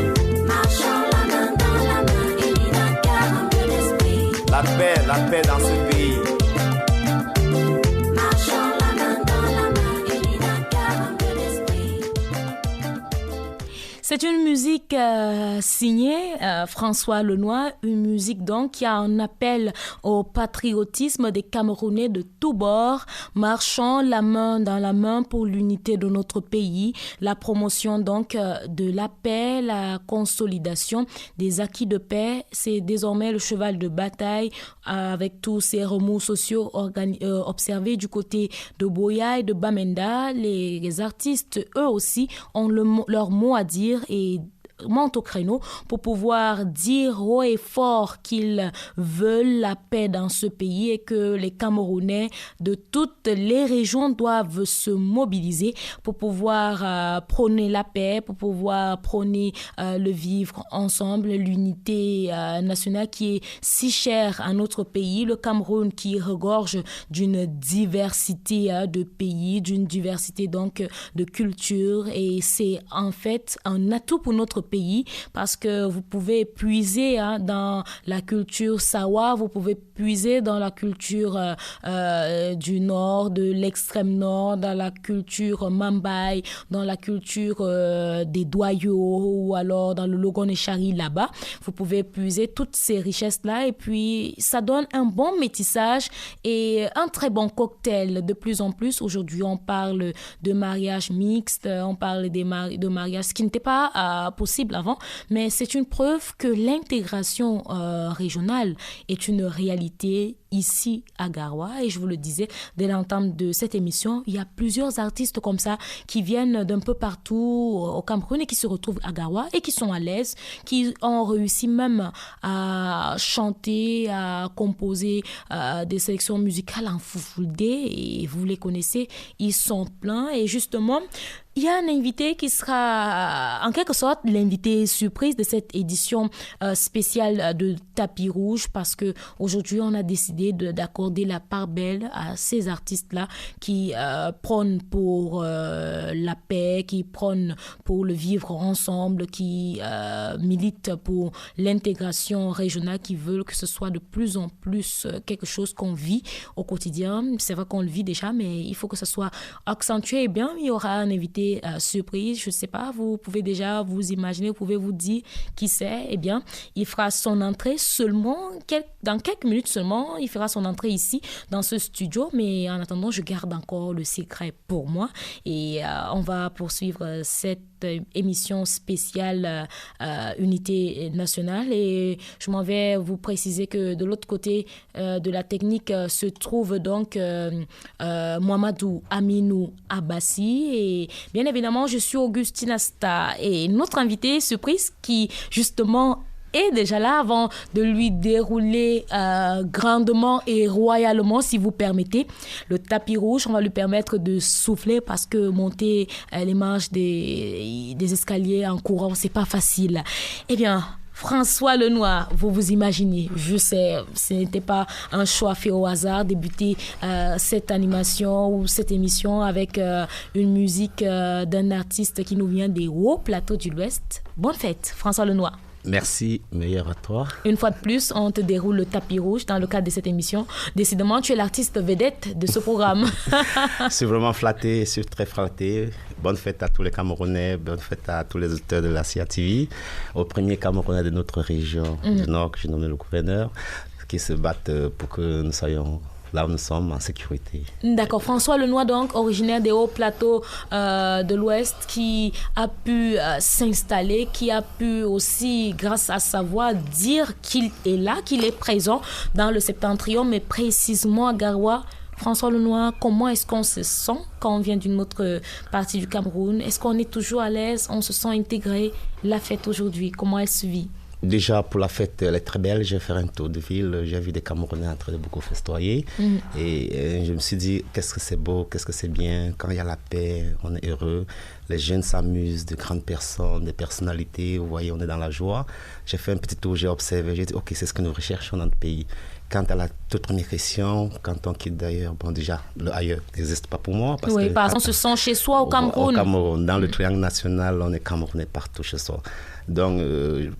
Marchons la main dans la main, unis d'un cœur humble d'esprit. La paix dans ce pays. Marchons la main dans la main, unis d'un cœur humble d'esprit. C'est une musique signée François Lenoir, une musique donc qui a un appel au patriotisme des Camerounais de tous bords, marchant la main dans la main pour l'unité de notre pays, la promotion donc de la paix, la consolidation des acquis de paix. C'est désormais le cheval de bataille avec tous ces remous sociaux observés du côté de Boya et de Bamenda. Les artistes, eux aussi, ont leur mot à dire et montent au créneau pour pouvoir dire haut et fort qu'ils veulent la paix dans ce pays et que les Camerounais de toutes les régions doivent se mobiliser pour pouvoir prôner la paix, pour pouvoir prôner le vivre ensemble, l'unité nationale qui est si chère à notre pays, le Cameroun qui regorge d'une diversité de pays, d'une diversité donc de culture, et c'est en fait un atout pour notre pays parce que vous pouvez puiser dans la culture Sawa, vous pouvez puiser dans la culture du nord, de l'extrême nord, dans la culture Mambaï, dans la culture des Doyos ou alors dans le Logon-Echari là-bas. Vous pouvez puiser toutes ces richesses-là et puis ça donne un bon métissage et un très bon cocktail. De plus en plus, aujourd'hui, on parle de mariage mixte, on parle de mariage, ce qui n'était pas possible avant, mais c'est une preuve que l'intégration régionale est une réalité ici à Garoua. Et je vous le disais, dès l'entame de cette émission, il y a plusieurs artistes comme ça qui viennent d'un peu partout au Cameroun et qui se retrouvent à Garoua et qui sont à l'aise, qui ont réussi même à chanter, à composer des sélections musicales en Fulfulde, et vous les connaissez, ils sont pleins. Et justement, il y a un invité qui sera en quelque sorte l'invité surprise de cette édition spéciale de Tapis Rouge, parce que aujourd'hui on a décidé d'accorder la part belle à ces artistes-là qui prônent pour la paix, qui prônent pour le vivre ensemble, qui militent pour l'intégration régionale, qui veulent que ce soit de plus en plus quelque chose qu'on vit au quotidien. C'est vrai qu'on le vit déjà, mais il faut que ce soit accentué. Et bien, il y aura un invité surprise, je ne sais pas, vous pouvez déjà vous imaginer, vous pouvez vous dire qui c'est. Eh bien, il fera son entrée seulement, dans quelques minutes seulement, il fera son entrée ici, dans ce studio, mais en attendant, je garde encore le secret pour moi et on va poursuivre cette émission spéciale Unité nationale, et je m'en vais vous préciser que de l'autre côté de la technique se trouve donc Mohamedou Aminou Abbassi, et bien évidemment je suis Augustine Asta, et notre invité surprise qui justement est déjà là, avant de lui dérouler grandement et royalement, si vous permettez, le tapis rouge. On va lui permettre de souffler parce que monter les marches des escaliers en courant, c'est pas facile. Eh bien, François Lenoir, vous vous imaginez, je sais, ce n'était pas un choix fait au hasard, débuter cette animation ou cette émission avec une musique d'un artiste qui nous vient des hauts plateaux de l'Ouest. Bonne fête, François Lenoir. Merci, meilleur à toi. Une fois de plus, on te déroule le tapis rouge dans le cadre de cette émission. Décidément, tu es l'artiste vedette de ce programme. Je suis vraiment flatté, je suis très flatté. Bonne fête à tous les Camerounais, bonne fête à tous les auditeurs de la CIATV, aux premiers Camerounais de notre région du Nord, que j'ai nommé le gouverneur, qui se battent pour que nous soyons là où nous sommes en sécurité. D'accord. François Lenoir, donc, originaire des hauts plateaux de l'Ouest, qui a pu s'installer, qui a pu aussi, grâce à sa voix, dire qu'il est là, qu'il est présent dans le Septentrion, mais précisément à Garoua. François Lenoir, comment est-ce qu'on se sent quand on vient d'une autre partie du Cameroun? Est-ce qu'on est toujours à l'aise? On se sent intégré? La fête aujourd'hui, comment elle se vit? Déjà, pour la fête, elle est très belle. J'ai fait un tour de ville. J'ai vu des Camerounais en train de beaucoup festoyer. Et je me suis dit, qu'est-ce que c'est beau, qu'est-ce que c'est bien. Quand il y a la paix, on est heureux. Les jeunes s'amusent, de grandes personnes, des personnalités. Vous voyez, on est dans la joie. J'ai fait un petit tour, j'ai observé. J'ai dit, OK, c'est ce que nous recherchons dans notre pays. Quant à la toute première question, quand on quitte d'ailleurs, bon déjà, le ailleurs n'existe pas pour moi. Parce oui, que parce qu'on se sent chez soi au Cameroun. Au Cameroun, dans le triangle national, on est Camerounais partout chez soi. Donc,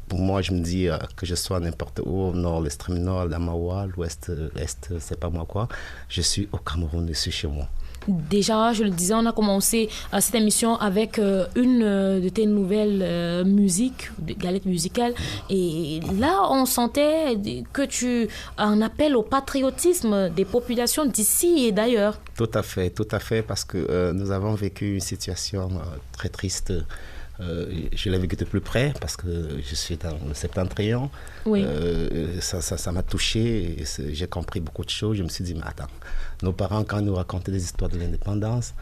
pour moi, je me dis que je sois n'importe où, au nord, l'extrême nord, l'Amawa, l'ouest, l'est, c'est pas moi quoi. Je suis au Cameroun, je suis chez moi. Déjà, je le disais, on a commencé cette émission avec une de tes nouvelles musiques, de galettes musicales. Et là, on sentait que tu en appelles au patriotisme des populations d'ici et d'ailleurs. Tout à fait, parce que nous avons vécu une situation très triste. Je l'ai vécu de plus près parce que je suis dans le Septentrion. Oui. Ça m'a touché et j'ai compris beaucoup de choses. Je me suis dit, mais attends, nos parents, quand ils nous racontaient des histoires de l'indépendance,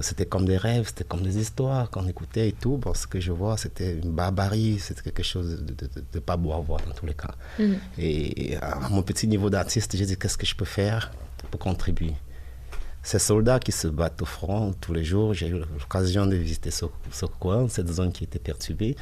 C'était comme des rêves, c'était comme des histoires qu'on écoutait et tout. Bon, ce que je vois, c'était une barbarie, c'était quelque chose de pas beau à voir dans tous les cas. Et à mon petit niveau d'artiste, j'ai dit qu'est-ce que je peux faire pour contribuer. Ces soldats qui se battent au front tous les jours, j'ai eu l'occasion de visiter ce coin, cette zone qui était perturbée.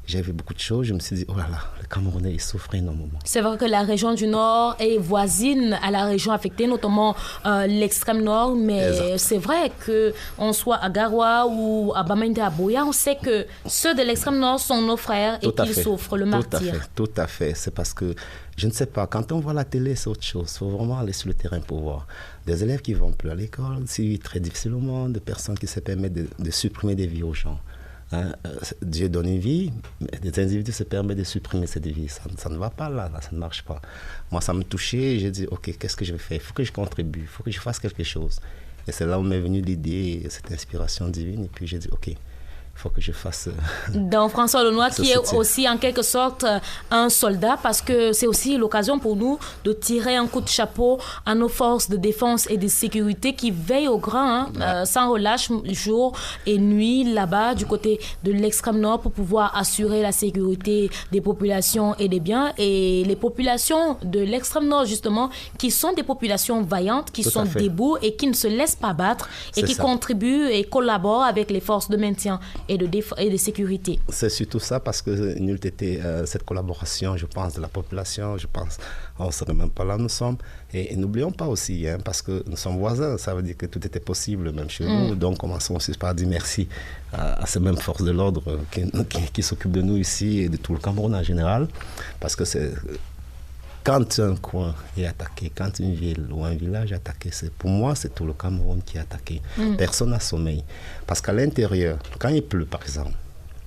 J'ai vu beaucoup de choses, je me suis dit, oh là là, les Camerounais, ils souffrent énormément. C'est vrai que la région du Nord est voisine à la région affectée, notamment l'extrême Nord, mais c'est vrai qu'on soit à Garoua ou à Bamenda, à Boya, on sait que ceux de l'extrême Nord sont nos frères et qu'ils souffrent le martyre. Tout à fait. C'est parce que, je ne sais pas, quand on voit la télé, c'est autre chose. Il faut vraiment aller sur le terrain pour voir. Des élèves qui ne vont plus à l'école, c'est très difficilement, des personnes qui se permettent de supprimer des vies aux gens. Dieu donne une vie, mais des individus se permettent de supprimer cette vie. Ça ne va pas là, ça ne marche pas. Moi, ça me touchait, j'ai dit, ok, qu'est-ce que je vais faire? Il faut que je contribue, il faut que je fasse quelque chose. Et c'est là où m'est venue l'idée, cette inspiration divine, et puis j'ai dit, ok, il faut que je fasse... Donc François Lenoir, qui est aussi en quelque sorte un soldat, parce que c'est aussi l'occasion pour nous de tirer un coup de chapeau à nos forces de défense et de sécurité qui veillent au grand, sans relâche, jour et nuit, là-bas, du côté de l'extrême nord, pour pouvoir assurer la sécurité des populations et des biens. Et les populations de l'extrême nord, justement, qui sont des populations vaillantes, qui sont debout et qui ne se laissent pas battre, et qui contribuent et collaborent avec les forces de maintien et de sécurité. C'est surtout ça, parce que nul était cette collaboration, je pense, de la population, je pense, on ne serait même pas là où nous sommes. Et n'oublions pas aussi, parce que nous sommes voisins, ça veut dire que tout était possible, même chez nous. Donc commençons aussi par dire merci à ces mêmes forces de l'ordre qui s'occupent de nous ici et de tout le Cameroun en général, parce que c'est... Quand un coin est attaqué, quand une ville ou un village est attaqué, pour moi, c'est tout le Cameroun qui est attaqué. Personne n'a sommeil. Parce qu'à l'intérieur, quand il pleut, par exemple,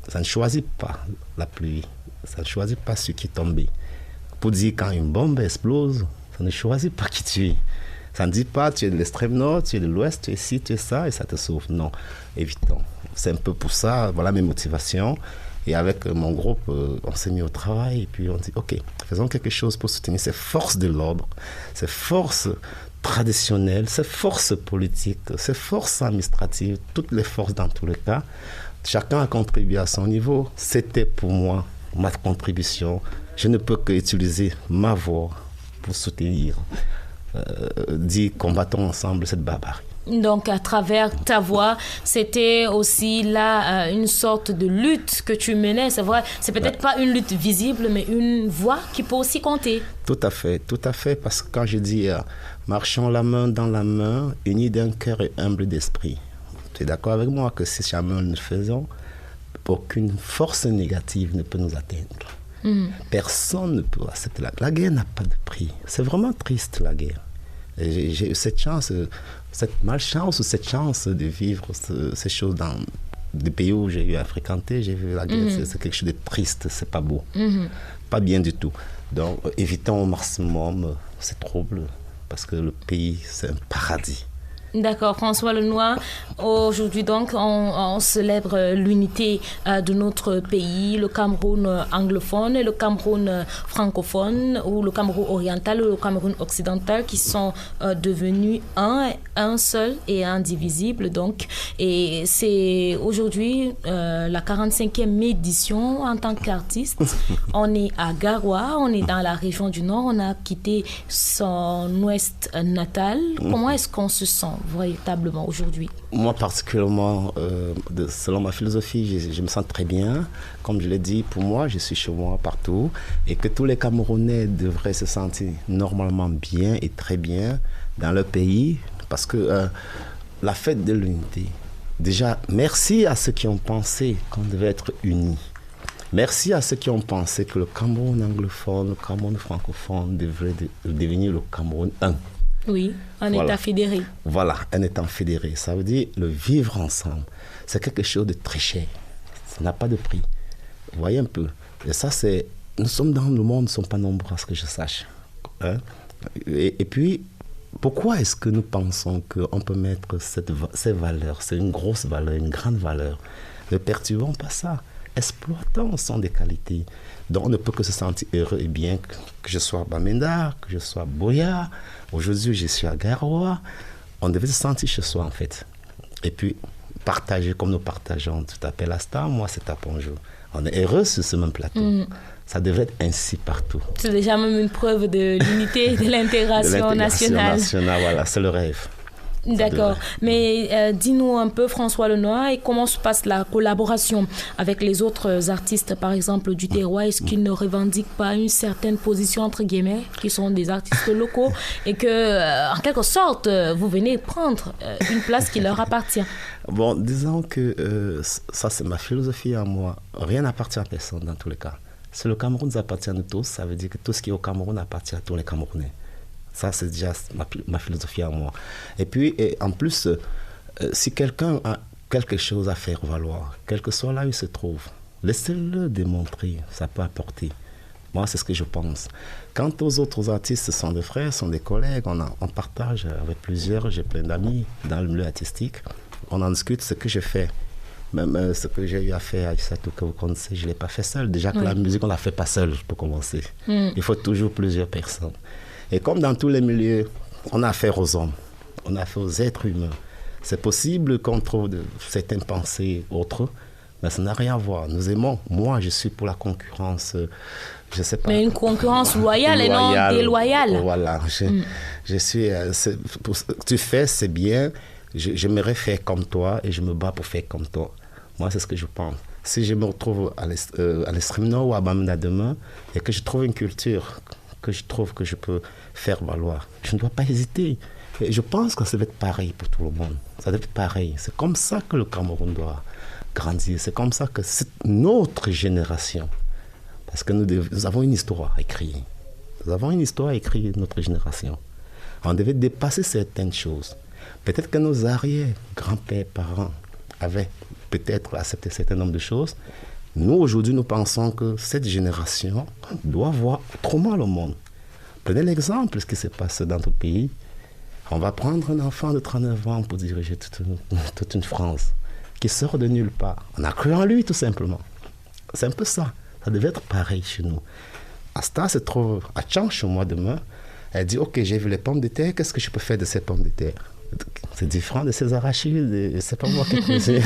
ça ne choisit pas la pluie, ça ne choisit pas ce qui est tombé. Pour dire quand une bombe explose, ça ne choisit pas qui tu es. Ça ne dit pas tu es de l'extrême nord, tu es de l'ouest, tu es ci, tu es ça, et ça te sauve. Non, évitons. C'est un peu pour ça, voilà mes motivations. Et avec mon groupe, on s'est mis au travail et puis on dit, ok, faisons quelque chose pour soutenir ces forces de l'ordre, ces forces traditionnelles, ces forces politiques, ces forces administratives, toutes les forces dans tous les cas. Chacun a contribué à son niveau. C'était pour moi ma contribution. Je ne peux qu'utiliser ma voix pour soutenir, dire combattons ensemble cette barbarie. Donc, à travers ta voix, c'était aussi là une sorte de lutte que tu menais. C'est vrai, c'est peut-être pas une lutte visible, mais une voix qui peut aussi compter. Tout à fait, parce que quand je dis marchons la main dans la main, unis d'un cœur et humble d'esprit. Tu es d'accord avec moi que si jamais nous le faisons, aucune force négative ne peut nous atteindre. Personne ne peut accepter la guerre n'a pas de prix. C'est vraiment triste, la guerre. Et j'ai eu cette chance, cette malchance ou cette chance de vivre ces choses dans des pays où j'ai eu à fréquenter. J'ai vu la guerre, c'est quelque chose de triste, c'est pas beau, pas bien du tout. Donc évitons au maximum ces troubles, parce que le pays, c'est un paradis. D'accord, François Lenoir. Aujourd'hui, donc, on célèbre l'unité de notre pays, le Cameroun anglophone et le Cameroun francophone, ou le Cameroun oriental ou le Cameroun occidental, qui sont devenus un seul et indivisible. Donc, et c'est aujourd'hui la 45e édition en tant qu'artiste. On est à Garoua, on est dans la région du Nord, on a quitté son ouest natal. Comment est-ce qu'on se sent véritablement aujourd'hui? Moi particulièrement, selon ma philosophie, je me sens très bien. Comme je l'ai dit, pour moi, je suis chez moi partout, et que tous les Camerounais devraient se sentir normalement bien et très bien dans leur pays, parce que la fête de l'unité, déjà, merci à ceux qui ont pensé qu'on devait être unis. Merci à ceux qui ont pensé que le Cameroun anglophone, le Cameroun francophone devrait devenir le Cameroun 1. Oui, un État fédéré. Voilà, un État fédéré. Ça veut dire le vivre ensemble. C'est quelque chose de très cher. Ça n'a pas de prix. Vous voyez un peu. Et ça, c'est... Nous sommes dans le monde, ne sont pas nombreux, à ce que je sache. Et puis, pourquoi est-ce que nous pensons qu'on peut mettre ces valeurs? C'est une grosse valeur, une grande valeur. Ne perturbons pas ça. Exploitons sont des qualités. Donc, on ne peut que se sentir heureux et bien, que je sois à Bamenda, que je sois à Boya. Aujourd'hui, je suis à Garoua. On devait se sentir chez soi, en fait. Et puis, partager comme nous partageons. Tu t'appelles Asta, moi c'est Taponjo. On est heureux sur ce même plateau. Ça devrait être ainsi partout. C'est déjà même une preuve de l'unité, de l'intégration nationale. Voilà, c'est le rêve. D'accord. Mais dis-nous un peu, François Lenoir, et comment se passe la collaboration avec les autres artistes, par exemple, du terroir? Est-ce qu'ils ne revendiquent pas une certaine position, entre guillemets, qui sont des artistes locaux, et que, en quelque sorte, vous venez prendre une place qui leur appartient? Bon, disons que ça, c'est ma philosophie à moi. Rien n'appartient à personne, dans tous les cas. Si le Cameroun nous appartient à nous tous, ça veut dire que tout ce qui est au Cameroun appartient à tous les Camerounais. Ça, c'est déjà ma philosophie à moi. Et puis, en plus, si quelqu'un a quelque chose à faire valoir, quel que soit là où il se trouve, laissez-le démontrer, ça peut apporter. Moi, c'est ce que je pense. Quant aux autres artistes, ce sont des frères, ce sont des collègues, on partage avec plusieurs, j'ai plein d'amis dans le milieu artistique, on en discute ce que je fais. Même ce que j'ai eu à faire à Aïssatou, que vous connaissez, je ne l'ai pas fait seul. Déjà que la musique, on ne la fait pas seul pour commencer. Il faut toujours plusieurs personnes. Et comme dans tous les milieux, on a affaire aux hommes, on a affaire aux êtres humains. C'est possible qu'on trouve certaines pensées autres, mais ça n'a rien à voir. Nous aimons. Moi, je suis pour la concurrence, je ne sais pas. Mais une concurrence loyale et non déloyale. Voilà. Je suis... tu fais, c'est bien. J'aimerais faire comme toi et je me bats pour faire comme toi. Moi, c'est ce que je pense. Si je me retrouve à l'extrême nord ou à Bamenda demain et que je trouve une culture que je trouve que je peux faire valoir, je ne dois pas hésiter. Et je pense que ça doit être pareil pour tout le monde. Ça doit être pareil. C'est comme ça que le Cameroun doit grandir. C'est comme ça que c'est notre génération. Parce que nous avons une histoire à écrire. Nous avons une histoire à écrire, notre génération. On devait dépasser certaines choses. Peut-être que nos arrière-grands-pères, parents avaient peut-être accepté un certain nombre de choses. Nous, aujourd'hui, nous pensons que cette génération doit voir autrement le monde. Prenez l'exemple de ce qui se passe dans notre pays. On va prendre un enfant de 39 ans pour diriger toute une France qui sort de nulle part. On a cru en lui, tout simplement. C'est un peu ça. Ça devait être pareil chez nous. Asta se trouve à Tchan chez moi demain. Elle dit, OK, j'ai vu les pommes de terre, qu'est-ce que je peux faire de ces pommes de terre? C'est différent de ces arachides, c'est pas moi qui ai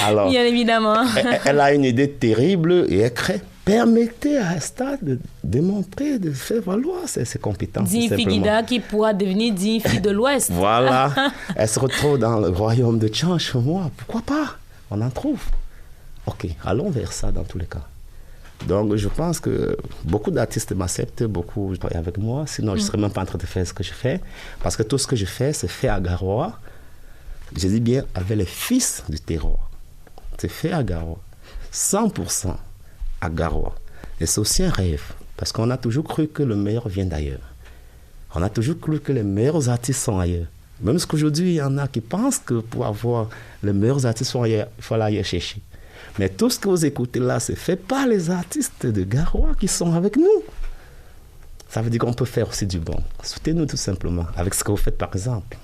Alors, bien évidemment. Elle a une idée terrible et elle crée. Permettez à Asta de démontrer, de faire valoir ses compétences. Difi Guida qui pourra devenir Difi de l'Ouest. Voilà. Elle se retrouve dans le royaume de Tchan chez moi. Pourquoi pas? On en trouve. OK, allons vers ça dans tous les cas. Donc, je pense que beaucoup d'artistes m'acceptent, beaucoup travaillent avec moi. Sinon, je ne serais même pas en train de faire ce que je fais. Parce que tout ce que je fais, c'est fait à Garoua. Je dis bien avec les fils du terroir. C'est fait à Garoua. 100% à Garoua. Et c'est aussi un rêve. Parce qu'on a toujours cru que le meilleur vient d'ailleurs. On a toujours cru que les meilleurs artistes sont ailleurs. Même ce qu'aujourd'hui, il y en a qui pensent que pour avoir les meilleurs artistes sont ailleurs, il faut aller chercher. Mais tout ce que vous écoutez là, c'est fait par les artistes de Garoua qui sont avec nous. Ça veut dire qu'on peut faire aussi du bon. Soutenez-nous tout simplement avec ce que vous faites par exemple.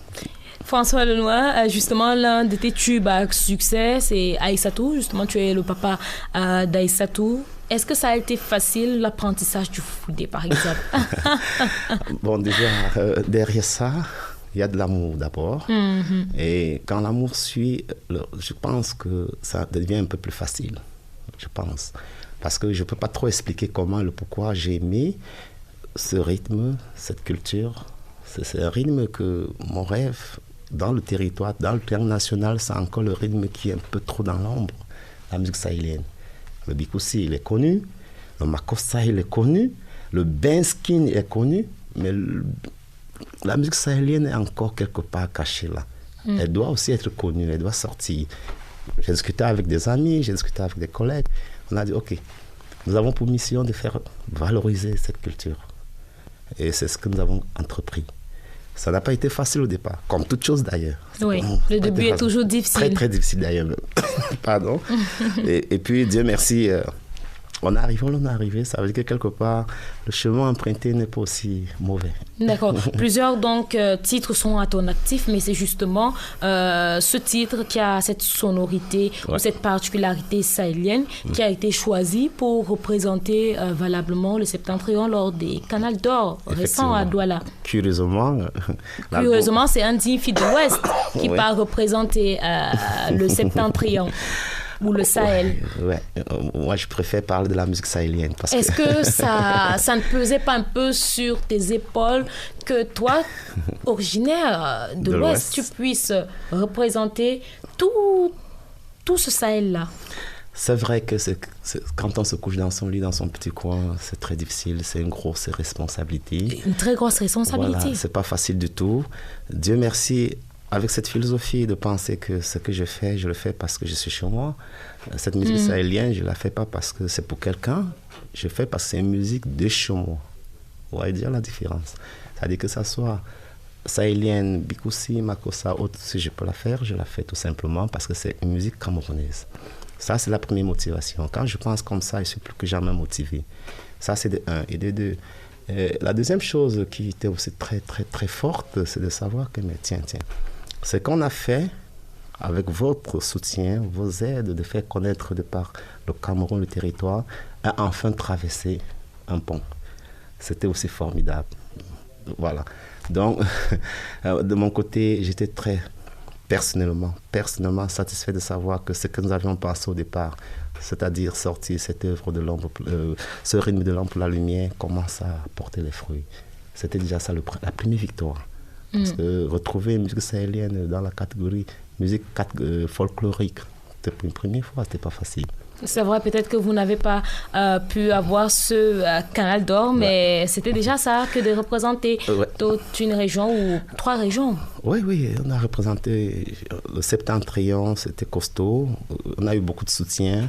François Lenoir, justement, l'un de tes tubes à succès, c'est Aïssatou. Justement, tu es le papa d'Aïssatou. Est-ce que ça a été facile, l'apprentissage du foudé, par exemple? Bon, déjà, derrière ça, il y a de l'amour d'abord. Et quand l'amour suit, je pense que ça devient un peu plus facile. Je pense. Parce que je ne peux pas trop expliquer comment, le pourquoi j'ai aimé ce rythme, cette culture. C'est un rythme que mon rêve, dans le territoire, dans le terrain national, c'est encore le rythme qui est un peu trop dans l'ombre. La musique sahélienne. Le Bikoussi, il est connu. Le Makossa, il est connu. Le Benskin est connu. Mais la musique sahélienne est encore quelque part cachée là. Elle doit aussi être connue, elle doit sortir. J'ai discuté avec des amis, j'ai discuté avec des collègues. On a dit, OK, nous avons pour mission de faire valoriser cette culture. Et c'est ce que nous avons entrepris. Ça n'a pas été facile au départ, comme toute chose d'ailleurs. Oui, le début est toujours difficile. Très, très difficile d'ailleurs. Pardon. Et puis, Dieu merci, on est arrivé, ça veut dire que quelque part, le chemin emprunté n'est pas aussi mauvais. D'accord. Plusieurs donc titres sont à ton actif, mais c'est justement ce titre qui a cette sonorité ou cette particularité sahélienne qui a été choisi pour représenter valablement le Septentrion lors des Canals d'Or récents à Douala. Curieusement, c'est un digne fille de l'Ouest qui va représenter le Septentrion. Ou le Sahel. Ouais. Moi, je préfère parler de la musique sahélienne. Est-ce que ça ne pesait pas un peu sur tes épaules que toi, originaire de l'Ouest, tu puisses représenter tout ce Sahel-là? C'est vrai que quand on se couche dans son lit, dans son petit coin, c'est très difficile, c'est une grosse responsabilité. Une très grosse responsabilité. Voilà, c'est pas facile du tout. Dieu merci. Avec cette philosophie de penser que ce que je fais, je le fais parce que je suis chez moi. Cette musique sahélienne, je ne la fais pas parce que c'est pour quelqu'un. Je fais parce que c'est une musique de chez moi. Vous voyez dire la différence. C'est-à-dire que ça soit sahélienne, Bikoussi, Makossa, autre, si je peux la faire, je la fais tout simplement parce que c'est une musique camerounaise. Ça, c'est la première motivation. Quand je pense comme ça, je suis plus que jamais motivé. Ça, c'est de un. Et de deux, la deuxième chose qui était aussi très, très, très forte, c'est de savoir que, mais tiens, ce qu'on a fait avec votre soutien, vos aides, de faire connaître de par le Cameroun, le territoire, a enfin traversé un pont. C'était aussi formidable. Voilà. Donc, de mon côté, j'étais très personnellement satisfait de savoir que ce que nous avions pensé au départ, c'est-à-dire sortir cette œuvre de l'ombre, ce rythme de l'ombre pour la lumière, commence à porter les fruits. C'était déjà ça la première victoire. Parce que retrouver une musique sahélienne dans la catégorie musique folklorique, c'était une première fois, c'était pas facile. C'est vrai, peut-être que vous n'avez pas pu avoir ce Canal d'Or, mais c'était déjà ça que de représenter toute une région ou 3 régions. Oui, on a représenté le Septentrion, c'était costaud, on a eu beaucoup de soutien.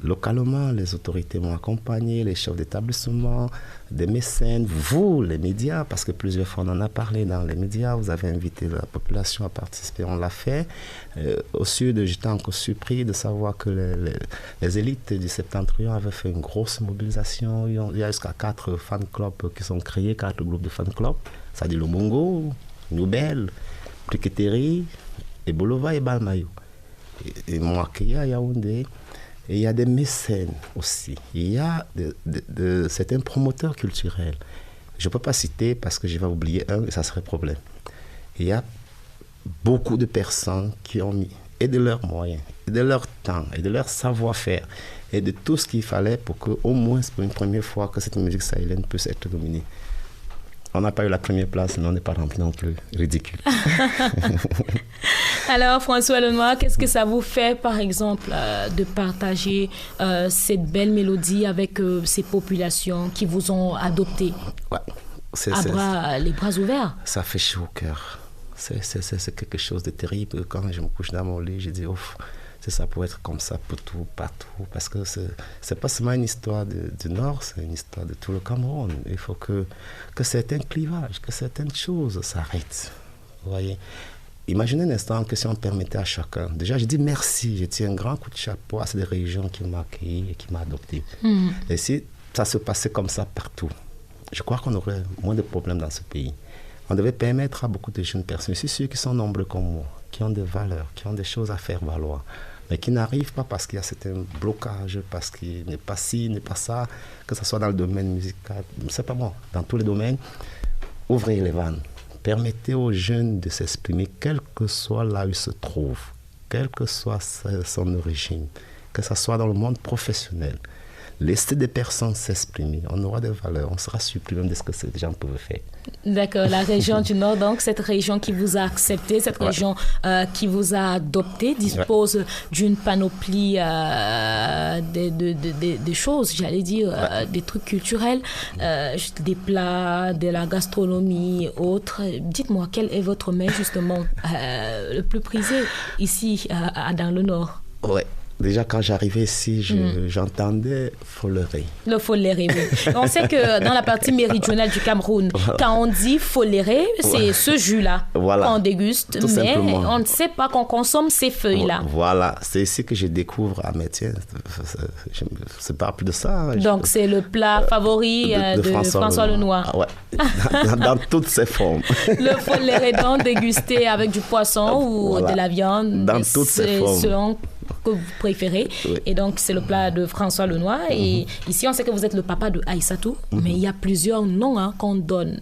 Localement, les autorités m'ont accompagné, les chefs d'établissement, des mécènes, vous, les médias, parce que plusieurs fois on en a parlé dans les médias, vous avez invité la population à participer, on l'a fait. Au sud, j'étais encore surpris de savoir que les élites du Septentrion avaient fait une grosse mobilisation. Il y a jusqu'à 4 fan clubs qui sont créés, 4 groupes de fan clubs, c'est-à-dire le Mongo, Noubel, Priketeri, Ebolova et Balmayo. Et moi, qui à Yaoundé. Et il y a des mécènes aussi. Il y a certains promoteurs culturels. Je ne peux pas citer parce que je vais oublier un et ça serait problème. Il y a beaucoup de personnes qui ont mis et de leurs moyens, et de leur temps, et de leur savoir-faire, et de tout ce qu'il fallait pour qu'au moins, pour une première fois, que cette musique sahélienne puisse être dominée. On n'a pas eu la première place, mais on n'est pas rempli non plus. Ridicule. Alors, François Lenoir, qu'est-ce que ça vous fait, par exemple, de partager cette belle mélodie avec ces populations qui vous ont adopté les bras ouverts? Ça fait chaud au cœur. C'est quelque chose de terrible. Quand je me couche dans mon lit, je dis, ouf, ça peut être comme ça pour tout, partout. Parce que c'est pas seulement une histoire du Nord, c'est une histoire de tout le Cameroun. Il faut que certains clivages, que certaines choses s'arrêtent. Vous voyez? Imaginez un instant que si on permettait à chacun... Déjà, je dis merci, je tiens un grand coup de chapeau à ces régions qui m'ont accueilli et qui m'ont adopté. Et si ça se passait comme ça partout, je crois qu'on aurait moins de problèmes dans ce pays. On devait permettre à beaucoup de jeunes personnes, c'est ceux qui sont nombreux comme moi, qui ont des valeurs, qui ont des choses à faire valoir, mais qui n'arrivent pas parce qu'il y a certains blocages, parce qu'il n'est pas ci, n'est pas ça, que ce soit dans le domaine musical, c'est pas moi, dans tous les domaines, ouvrez les vannes. Permettez aux jeunes de s'exprimer, quel que soit là où ils se trouvent, quelle que soit son origine, que ce soit dans le monde professionnel. Laissez des personnes s'exprimer, on aura des valeurs, on sera surpris même de ce que ces gens peuvent faire. D'accord, la région du Nord, donc cette région qui vous a accepté, cette région qui vous a adopté, dispose d'une panoplie de choses, j'allais dire, des trucs culturels, des plats, de la gastronomie, autres. Dites-moi, quel est votre mets justement le plus prisé ici dans le Nord? Ouais. Déjà, quand j'arrivais ici, j'entendais Foléré. Le Foléré, oui. On sait que dans la partie méridionale du Cameroun, quand on dit Foléré, c'est ce jus-là qu'on déguste, tout mais simplement. on ne sait pas qu'on consomme ces feuilles-là. Voilà, c'est ici que je découvre, mais tiens, c'est pas plus de ça. Donc, c'est le plat favori de François Lenoir. Ah, ouais, dans toutes ses formes. Le Foléré donc dégusté avec du poisson ou de la viande. Dans toutes ses formes. Selon que vous préférez. Oui. Et donc, c'est le plat de François Lenoir. Et ici, on sait que vous êtes le papa de Aïssatou, mais il y a plusieurs noms qu'on donne.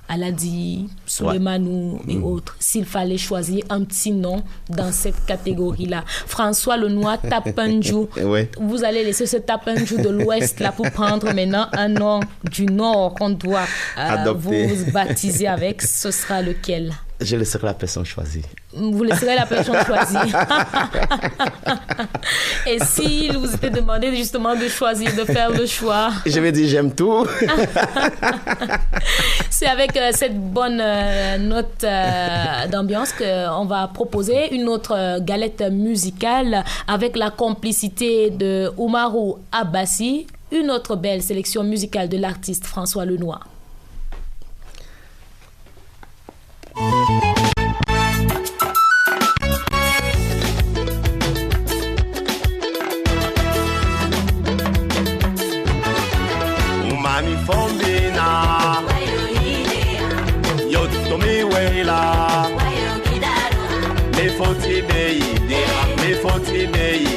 Aladi, Souleymanou et autres. S'il fallait choisir un petit nom dans cette catégorie-là. François Lenoir Tapenjou. Oui. Vous allez laisser ce Tapenjou de l'Ouest là pour prendre maintenant un nom du Nord qu'on doit vous baptiser avec. Ce sera lequel? Je laisserai la personne choisir. Vous laisserez la personne choisir. Et s'il vous était demandé justement de choisir, de faire le choix? Je vais dire j'aime tout. C'est avec cette bonne note d'ambiance qu'on va proposer une autre galette musicale avec la complicité de Oumarou Abbassi, une autre belle sélection musicale de l'artiste François Lenoir. Umami fombina Yotomi weila Me fonti beyi Me fonti beyi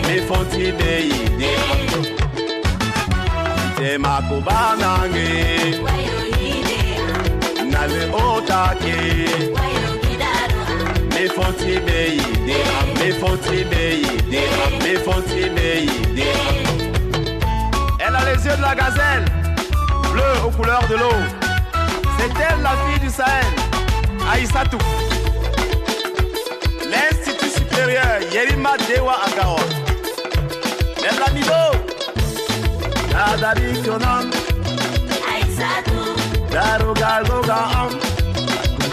Me fonti beyi Te makubanange Nale otake Me fonti beyi Me fonti beyi Me fonti beyi Elle a les yeux de la gazelle, bleu aux couleurs de l'eau. C'est elle la fille du Sahel, Aïssatou. L'Institut supérieur Yerima Dewa Agaon. Elle la Mido. Dadari Kyonan. Aïssatou. Daroga Goga Am.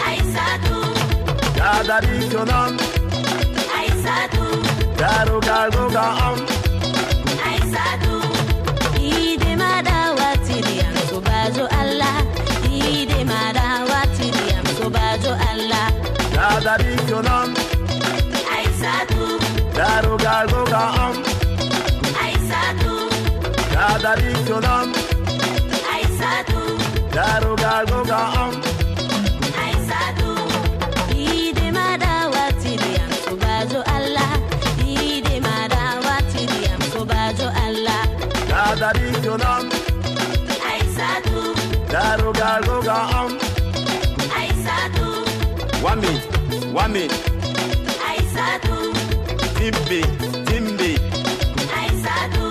Aïssatou. Dadari Kyonan. Aïssatou. Daroga Goga Am. Aïssatou. Ide madawatiriam sobajo Allah. Ide madawatiriam sobajo Allah. Dadari Kyonan. Aïssatou. Daroga Goga Am. Aïssatou. Dadari Kyonan. Aïssatou. Daroga Goga Am. Aïssatou. Ide madawatiriam sobajo Allah. Ide madawatiriam sobajo Allah. Dadari Kyonan. Aïssatou. Daroga Goga Am. Aïssatou. Wami, Wami, Aïssatou. Timbi, Timbi. Aïssatou.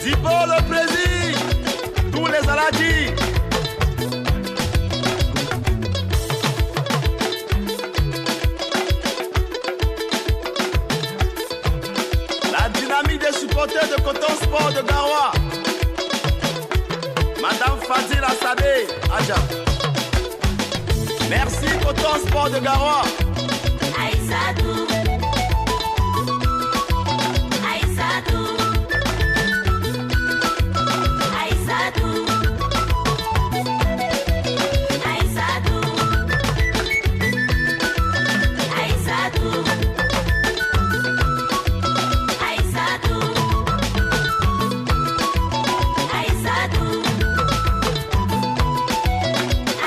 Zibo le plaisir, tous les aladis. La dynamique des supporters de Coton Sport de Garoua. Madame Fadila Sadé, Aja. Merci Coton Sport de Garoua. Aïssatou. Aïssatou. Aïssatou. Aïssatou. Aïssatou. Aïssatou. Aïssatou.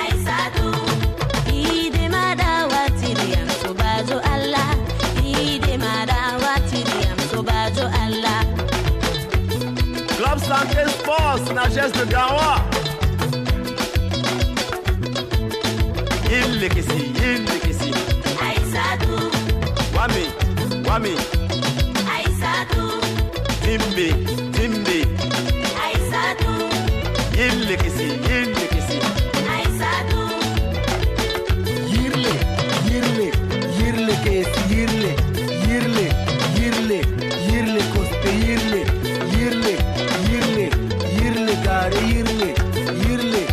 Aïssatou. Ide madawatiriam sobajo Allah. Ide madawatiriam sobajo Allah. Club Santé Sports, Nagesse de Garoua. Il Lekesi. Aïssatou. Wami, Wami, Aïssatou. Timbi, Timbi. Aïssatou. Il Lekesi. Aïssatou. Yirle kesi yirle koste yirle gare yirle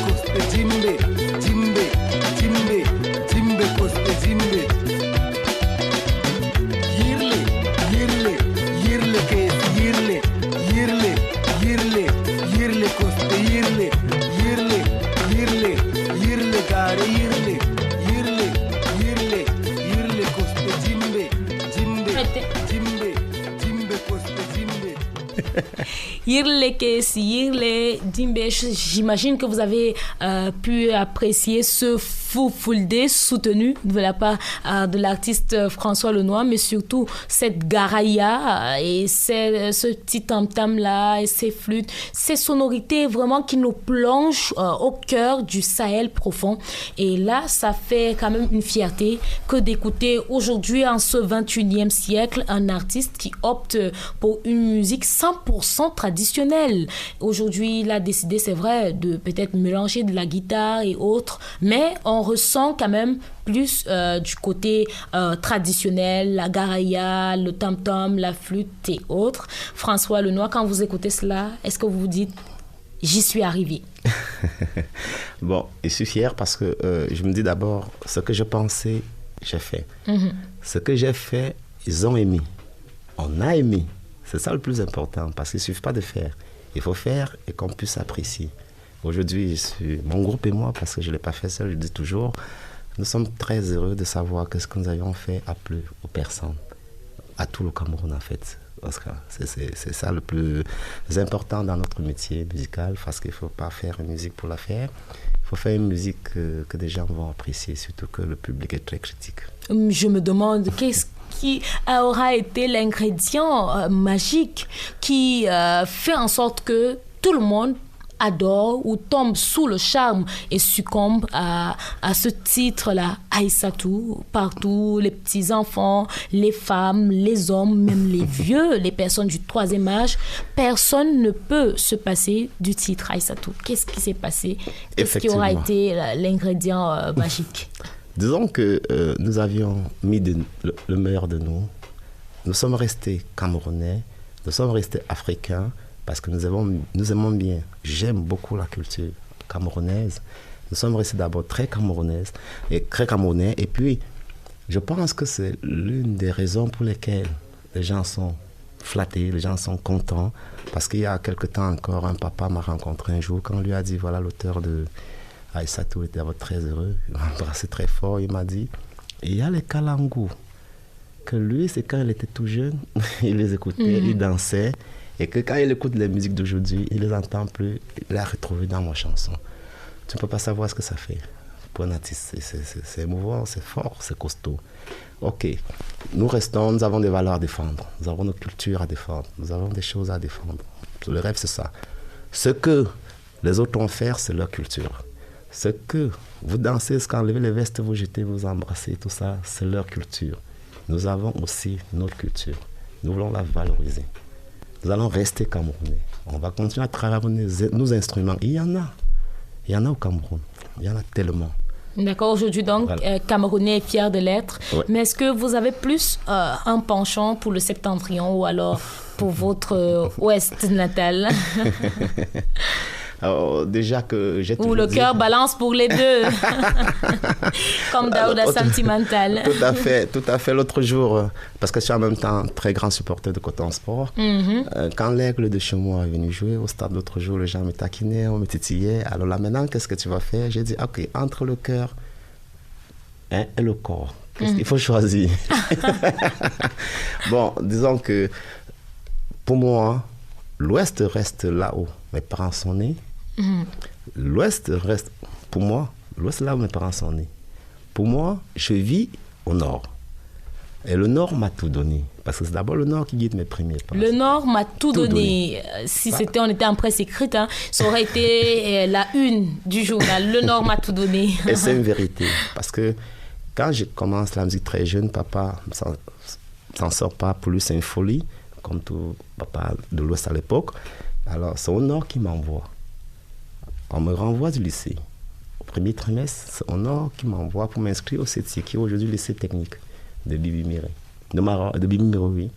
koste jimbe koste jimbe yirle, yirle, yirle, yirle gare, yirle, yirle, yirle, yirle koste jimbe, jimbe, jimbe, jimbe koste jimbe. Yirle Kesi, Yirle Dimbe, j'imagine que vous avez pu apprécier ce Foufoulde soutenu de la part de l'artiste François Lenoir, mais surtout cette garaïa et ce petit tam-tam là et ces flûtes, ces sonorités vraiment qui nous plongent au cœur du Sahel profond. Et là, ça fait quand même une fierté que d'écouter aujourd'hui en ce 21e siècle un artiste qui opte pour une musique 100% traditionnelle. Aujourd'hui, il a décidé, c'est vrai, de peut-être mélanger de la guitare et autres, mais on ressent quand même plus du côté traditionnel, la garaïa, le tam-tam, la flûte et autres. François Lenoir, quand vous écoutez cela, est-ce que vous vous dites « j'y suis arrivé » Bon, je suis fier parce que je me dis d'abord, ce que je pensais, j'ai fait. Ce que j'ai fait, ils ont aimé. On a aimé. C'est ça le plus important, parce qu'il ne suffit pas de faire. Il faut faire et qu'on puisse apprécier. Aujourd'hui, mon groupe et moi, parce que je ne l'ai pas fait seul, je dis toujours, nous sommes très heureux de savoir que ce que nous avions fait a plu aux personnes, à tout le Cameroun en fait. Parce que c'est ça le plus important dans notre métier musical, parce qu'il ne faut pas faire une musique pour la faire. Il faut faire une musique que des gens vont apprécier, surtout que le public est très critique. Je me demande qu'est-ce qui aura été l'ingrédient magique qui fait en sorte que tout le monde adore ou tombe sous le charme et succombe à ce titre-là, Aïssatou, partout, les petits-enfants, les femmes, les hommes, même les vieux, les personnes du troisième âge, personne ne peut se passer du titre Aïssatou. Qu'est-ce qui s'est passé? Qu'est-ce qui aura été l'ingrédient magique? Disons que nous avions mis le meilleur de nous. Nous sommes restés Camerounais, nous sommes restés Africains, parce que nous aimons bien. J'aime beaucoup la culture camerounaise. Nous sommes restés d'abord très camerounais. Et puis, je pense que c'est l'une des raisons pour lesquelles les gens sont flattés, les gens sont contents. Parce qu'il y a quelque temps encore, un papa m'a rencontré un jour, quand on lui a dit, voilà l'auteur de Aïssatou, il était très heureux. Il m'a embrassé très fort, il m'a dit, il y a les Kalangou, que lui, c'est quand il était tout jeune, il les écoutait, il dansait. Et que quand il écoute les musiques d'aujourd'hui, il ne les entend plus, il l'a retrouvé dans ma chanson. Tu ne peux pas savoir ce que ça fait. Pour un artiste, c'est émouvant, c'est fort, c'est costaud. Ok, nous restons, nous avons des valeurs à défendre, nous avons notre culture à défendre, nous avons des choses à défendre. Le rêve, c'est ça. Ce que les autres vont faire, c'est leur culture. Ce que vous dansez, ce qu'enlevez les vestes, vous jetez, vous embrassez, tout ça, c'est leur culture. Nous avons aussi notre culture. Nous voulons la valoriser. Nous allons rester camerounais. On va continuer à travailler nos instruments. Il y en a au Cameroun. Il y en a tellement. D'accord, aujourd'hui donc, voilà. Camerounais est fier de l'être. Ouais. Mais est-ce que vous avez plus un penchant pour le septentrion ou alors pour votre ouest natal? Alors, déjà que j'ai ou le cœur balance pour les deux. Comme Daouda Sentimental. Tout à fait. L'autre jour, parce que je suis en même temps très grand supporter de Coton Sport, quand l'Aigle de chez moi est venu jouer au stade l'autre jour, les gens me taquinaient, on me titillait. Alors là maintenant, qu'est-ce que tu vas faire? J'ai dit, ok, entre le cœur et le corps, il faut choisir. Bon, disons que pour moi, l'Ouest reste là où mes parents sont nés. L'Ouest reste, pour moi, l'Ouest là où mes parents sont nés. Pour moi, je vis au Nord. Et le Nord m'a tout donné. Parce que c'est d'abord le Nord qui guide mes premiers pas. Le Nord m'a tout donné. Si on était en presse écrite, ça aurait été la une du journal. Le Nord m'a tout donné. Et c'est une vérité. Parce que quand je commence la musique très jeune, papa s'en sort pas. Pour lui, c'est une folie. Comme tout papa de l'Ouest à l'époque. Alors, c'est au Nord qui m'envoie. On me renvoie du lycée. Au premier trimestre, c'est au Nord qui m'envoie pour m'inscrire au CETI, qui est aujourd'hui le lycée technique de Bibi-Miré. De Bibi-Miré, oui.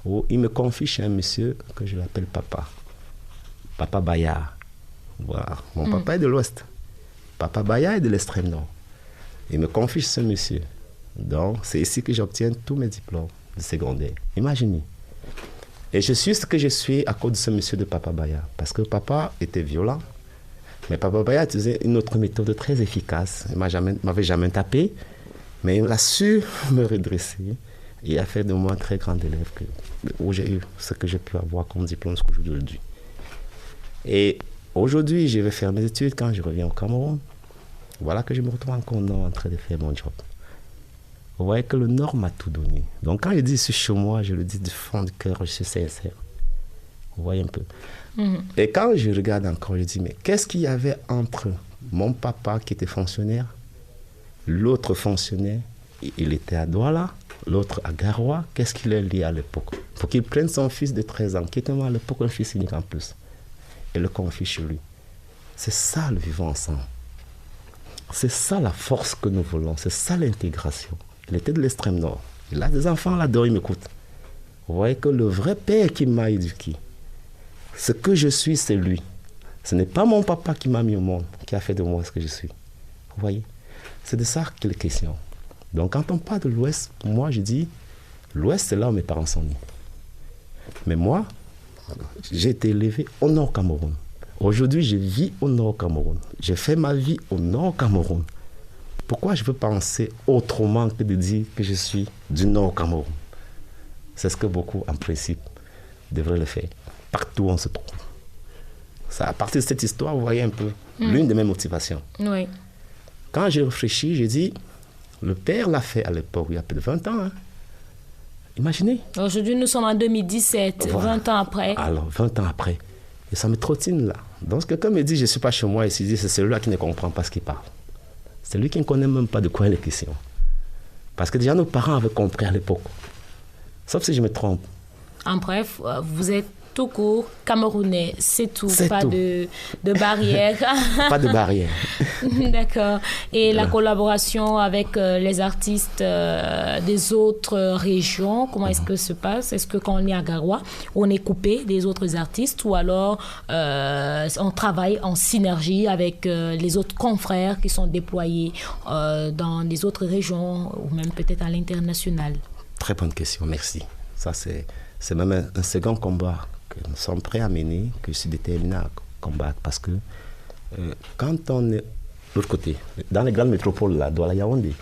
Où il me confie chez un monsieur que je l'appelle papa. Papa Bayard. Voilà. Mon papa est de l'Ouest. Papa Bayard est de l'extrême Nord. Il me confie chez ce monsieur. Donc, c'est ici que j'obtiens tous mes diplômes de secondaire. Imaginez. Et je suis ce que je suis à cause de ce monsieur de Papa Bayard. Parce que papa était violent. Mais Papa Baya utilisait une autre méthode très efficace. Il m'avait jamais tapé, mais il a su me redresser et a fait de moi un très grand élève où j'ai eu ce que j'ai pu avoir comme diplôme aujourd'hui. Et aujourd'hui, je vais faire mes études quand je reviens au Cameroun. Voilà que je me retrouve encore au Nord en train de faire mon job. Vous voyez que le Nord m'a tout donné. Donc quand je dis je suis chez moi, je le dis du fond du cœur, je suis sincère. Vous voyez un peu. Et quand je regarde encore, je dis, mais qu'est-ce qu'il y avait entre mon papa qui était fonctionnaire, l'autre fonctionnaire, il était à Douala, l'autre à Garoua, qu'est-ce qu'il est lié à l'époque? Pour qu'il prenne son fils de 13 ans, qui était à l'époque un fils unique en plus, et le confie chez lui. C'est ça le vivre ensemble. C'est ça la force que nous voulons, c'est ça l'intégration. Il était de l'extrême nord. Il a des enfants là-dedans, il m'écoute. Vous voyez que le vrai père qui m'a éduqué, ce que je suis, c'est lui. Ce n'est pas mon papa qui m'a mis au monde, qui a fait de moi ce que je suis. Vous voyez? C'est de ça qu'il est question. Donc quand on parle de l'Ouest, moi je dis, l'Ouest c'est là où mes parents sont nés. Mais moi, j'ai été élevé au Nord Cameroun. Aujourd'hui, je vis au Nord Cameroun. J'ai fait ma vie au Nord Cameroun. Pourquoi je veux penser autrement que de dire que je suis du Nord Cameroun? C'est ce que beaucoup, en principe, devraient le faire. Partout où on se trouve. Ça, à partir de cette histoire, vous voyez un peu l'une de mes motivations. Oui. Quand j'ai réfléchi, j'ai dit, le père l'a fait à l'époque, il y a plus de 20 ans. Hein. Imaginez. Aujourd'hui, nous sommes en 2017, voilà. 20 ans après. Alors, 20 ans après. Et ça me trottine là. Donc, quelqu'un me dit, je ne suis pas chez moi, et il dit, c'est celui-là qui ne comprend pas ce qu'il parle. C'est lui qui ne connaît même pas de quoi il est question. Parce que déjà, nos parents avaient compris à l'époque. Sauf si je me trompe. En bref, vous êtes tout court camerounais, c'est tout. C'est pas tout. De barrière. Pas de barrière. D'accord. Et la collaboration avec les artistes des autres régions, comment est-ce que se passe? Est-ce que quand on est à Garoua, on est coupé des autres artistes ou alors on travaille en synergie avec les autres confrères qui sont déployés dans les autres régions ou même peut-être à l'international? Très bonne question, merci. Ça, c'est même un second combat que nous sommes prêts à mener, que je suis déterminé à combattre. Parce que quand on est de l'autre côté, dans les grandes métropoles, là, Douala Yaoundé,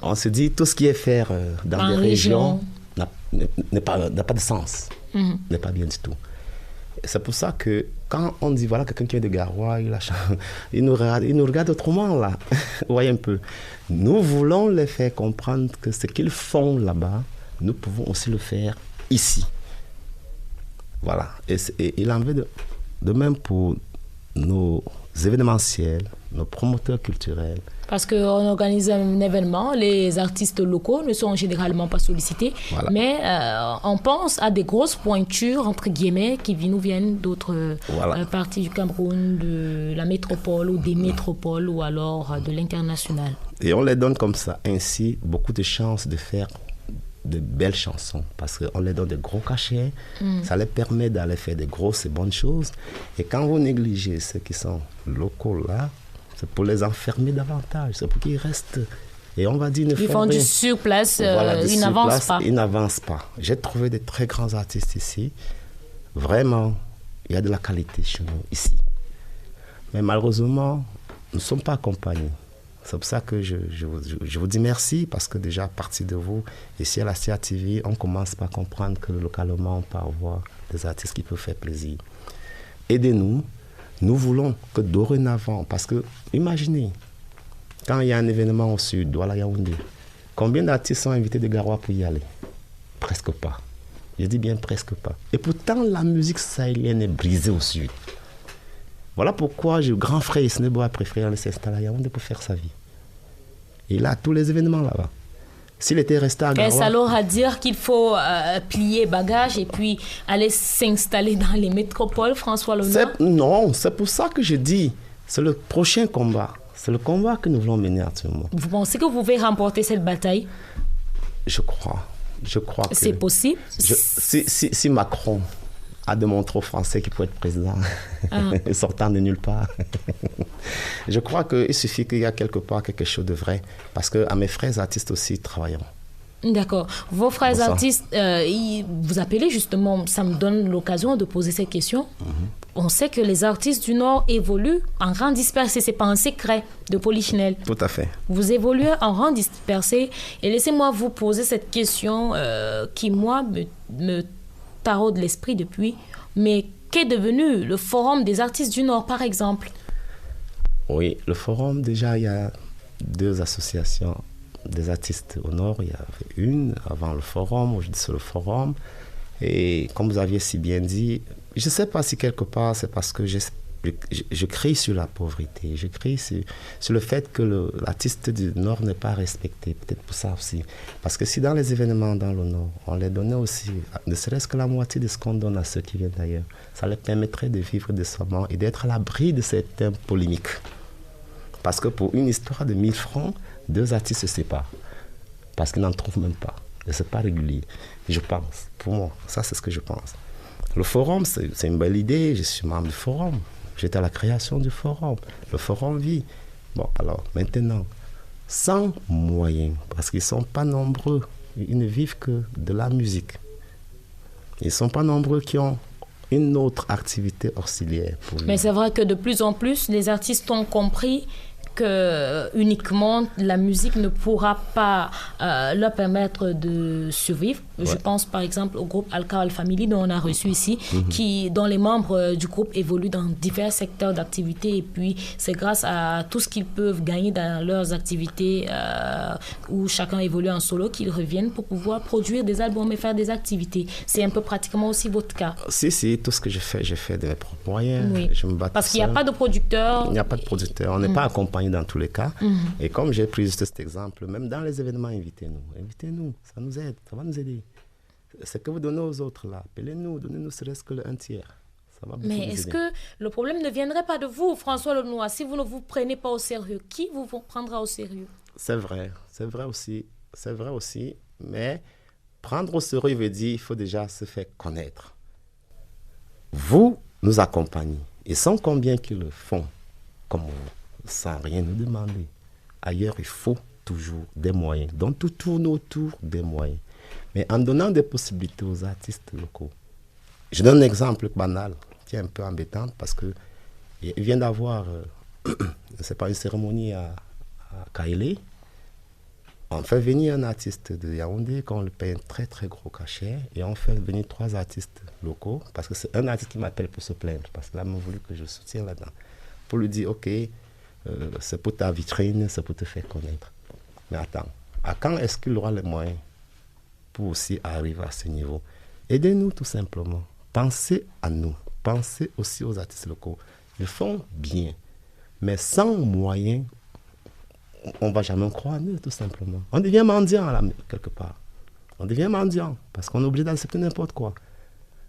on se dit tout ce qui est faire dans des régions n'a pas de sens, n'est pas bien du tout. Et c'est pour ça que quand on dit, voilà, quelqu'un qui est de Garoua, il nous regarde autrement, là. Vous voyez un peu. Nous voulons les faire comprendre que ce qu'ils font là-bas, nous pouvons aussi le faire ici. Voilà. Et il en va de même pour nos événementiels, nos promoteurs culturels. Parce qu'on organise un événement, les artistes locaux ne sont généralement pas sollicités, voilà. Mais on pense à des grosses pointures, entre guillemets, qui nous viennent d'autres parties du Cameroun, de la métropole ou des métropoles ou alors de l'international. Et on les donne comme ça, ainsi, beaucoup de chances de faire de belles chansons, parce qu'on les donne de gros cachets, ça les permet d'aller faire de grosses et bonnes choses. Et quand vous négligez ceux qui sont locaux là, c'est pour les enfermer davantage, c'est pour qu'ils restent. Et on va dire, ils font du surplace, ils n'avancent pas. Ils n'avancent pas. J'ai trouvé de très grands artistes ici. Vraiment, il y a de la qualité chez nous ici. Mais malheureusement, nous ne sommes pas accompagnés. C'est pour ça que je vous dis merci, parce que déjà, à partir de vous, ici à la CRTV, on commence par comprendre que localement, on peut avoir des artistes qui peuvent faire plaisir. Aidez-nous. Nous voulons que dorénavant, parce que, imaginez, quand il y a un événement au sud, Douala Yaoundé, combien d'artistes sont invités de Garoua pour y aller? Presque pas. Je dis bien presque pas. Et pourtant, la musique sahélienne est brisée au sud. Voilà pourquoi le grand frère Isnebo a préféré aller s'installer à Yaoundé pour faire sa vie. Il a tous les événements là-bas. S'il était resté à Garoua... Est-ce alors à dire qu'il faut plier bagages et puis aller s'installer dans les métropoles, François Lenoir? Non, c'est pour ça que je dis, c'est le prochain combat. C'est le combat que nous voulons mener actuellement. Vous pensez que vous pouvez remporter cette bataille? Je crois que... C'est possible? Si Macron a démontré aux Français qu'il peut être président, sortant de nulle part. Je crois qu'il suffit qu'il y a quelque part quelque chose de vrai. Parce que à mes frères artistes aussi travaillons. D'accord. Vos frères artistes, vous appelez justement, ça me donne l'occasion de poser cette question. on sait que les artistes du Nord évoluent en rang dispersé. C'est pas un secret de Polichinelle. Tout à fait. Vous évoluez en rang dispersé. Et laissez-moi vous poser cette question qui, moi, me taraude l'esprit depuis. Mais qu'est devenu le Forum des artistes du Nord, par exemple? Oui, le Forum, déjà, il y a 2 associations des artistes au Nord. Il y avait une avant le Forum, aujourd'hui c'est le Forum. Et comme vous aviez si bien dit, je ne sais pas si quelque part c'est parce que je crie sur la pauvreté, je crie sur le fait que l'artiste du Nord n'est pas respecté, peut-être pour ça aussi. Parce que si dans les événements dans le Nord, on les donnait aussi, ne serait-ce que la moitié de ce qu'on donne à ceux qui viennent d'ailleurs, ça leur permettrait de vivre décemment et d'être à l'abri de certaines polémiques. Parce que pour une histoire de 1000 francs, 2 artistes se séparent. Parce qu'ils n'en trouvent même pas. Et ce n'est pas régulier. Je pense, pour moi, ça c'est ce que je pense. Le Forum, c'est une belle idée. Je suis membre du Forum. J'étais à la création du Forum. Le Forum vit. Bon, alors, maintenant, sans moyens, parce qu'ils ne sont pas nombreux, ils ne vivent que de la musique. Ils ne sont pas nombreux qui ont une autre activité auxiliaire. Mais c'est vrai que de plus en plus, les artistes ont compris que uniquement la musique ne pourra pas leur permettre de survivre. Ouais. Je pense par exemple au groupe Alcaral Family dont on a reçu ici, dont les membres du groupe évoluent dans divers secteurs d'activité et puis c'est grâce à tout ce qu'ils peuvent gagner dans leurs activités où chacun évolue en solo qu'ils reviennent pour pouvoir produire des albums et faire des activités. C'est un peu pratiquement aussi votre cas. Si, tout ce que j'ai fait de mes propres moyens. Oui. Je me bats parce qu'il n'y a pas de producteur. Il n'y a pas de producteur. On n'est pas accompagné dans tous les cas. Et comme j'ai pris juste cet exemple, même dans les événements, invitez-nous, ça nous aide, ça va nous aider. Ce que vous donnez aux autres là, appelez-nous, donnez-nous serait-ce que le 1/3. Ça va beaucoup Mais est-ce que le problème ne viendrait pas de vous, François Lenoir? Si vous ne vous prenez pas au sérieux, qui vous prendra au sérieux? C'est vrai aussi, mais prendre au sérieux veut dire qu'il faut déjà se faire connaître. Vous nous accompagnez, et sont combien qui le font comme vous, sans rien nous demander. Ailleurs, il faut toujours des moyens. Donc, tout tourne autour des moyens. Mais en donnant des possibilités aux artistes locaux. Je donne un exemple banal, qui est un peu embêtant, parce qu'il vient d'avoir, c'est pas une cérémonie à Kaélé. On fait venir un artiste de Yaoundé, qu'on le paye un très très gros cachet, et on fait venir 3 artistes locaux, parce que c'est un artiste qui m'appelle pour se plaindre, parce qu'il a même voulu que je soutienne là-dedans. Pour lui dire, ok, c'est pour ta vitrine, c'est pour te faire connaître. Mais attends, à quand est-ce qu'il aura les moyens pour aussi arriver à ce niveau? Aidez-nous tout simplement. Pensez à nous. Pensez aussi aux artistes locaux. Ils font bien. Mais sans moyens, on ne va jamais croire en eux tout simplement. On devient mendiant là, quelque part. On devient mendiant parce qu'on est obligé d'accepter n'importe quoi.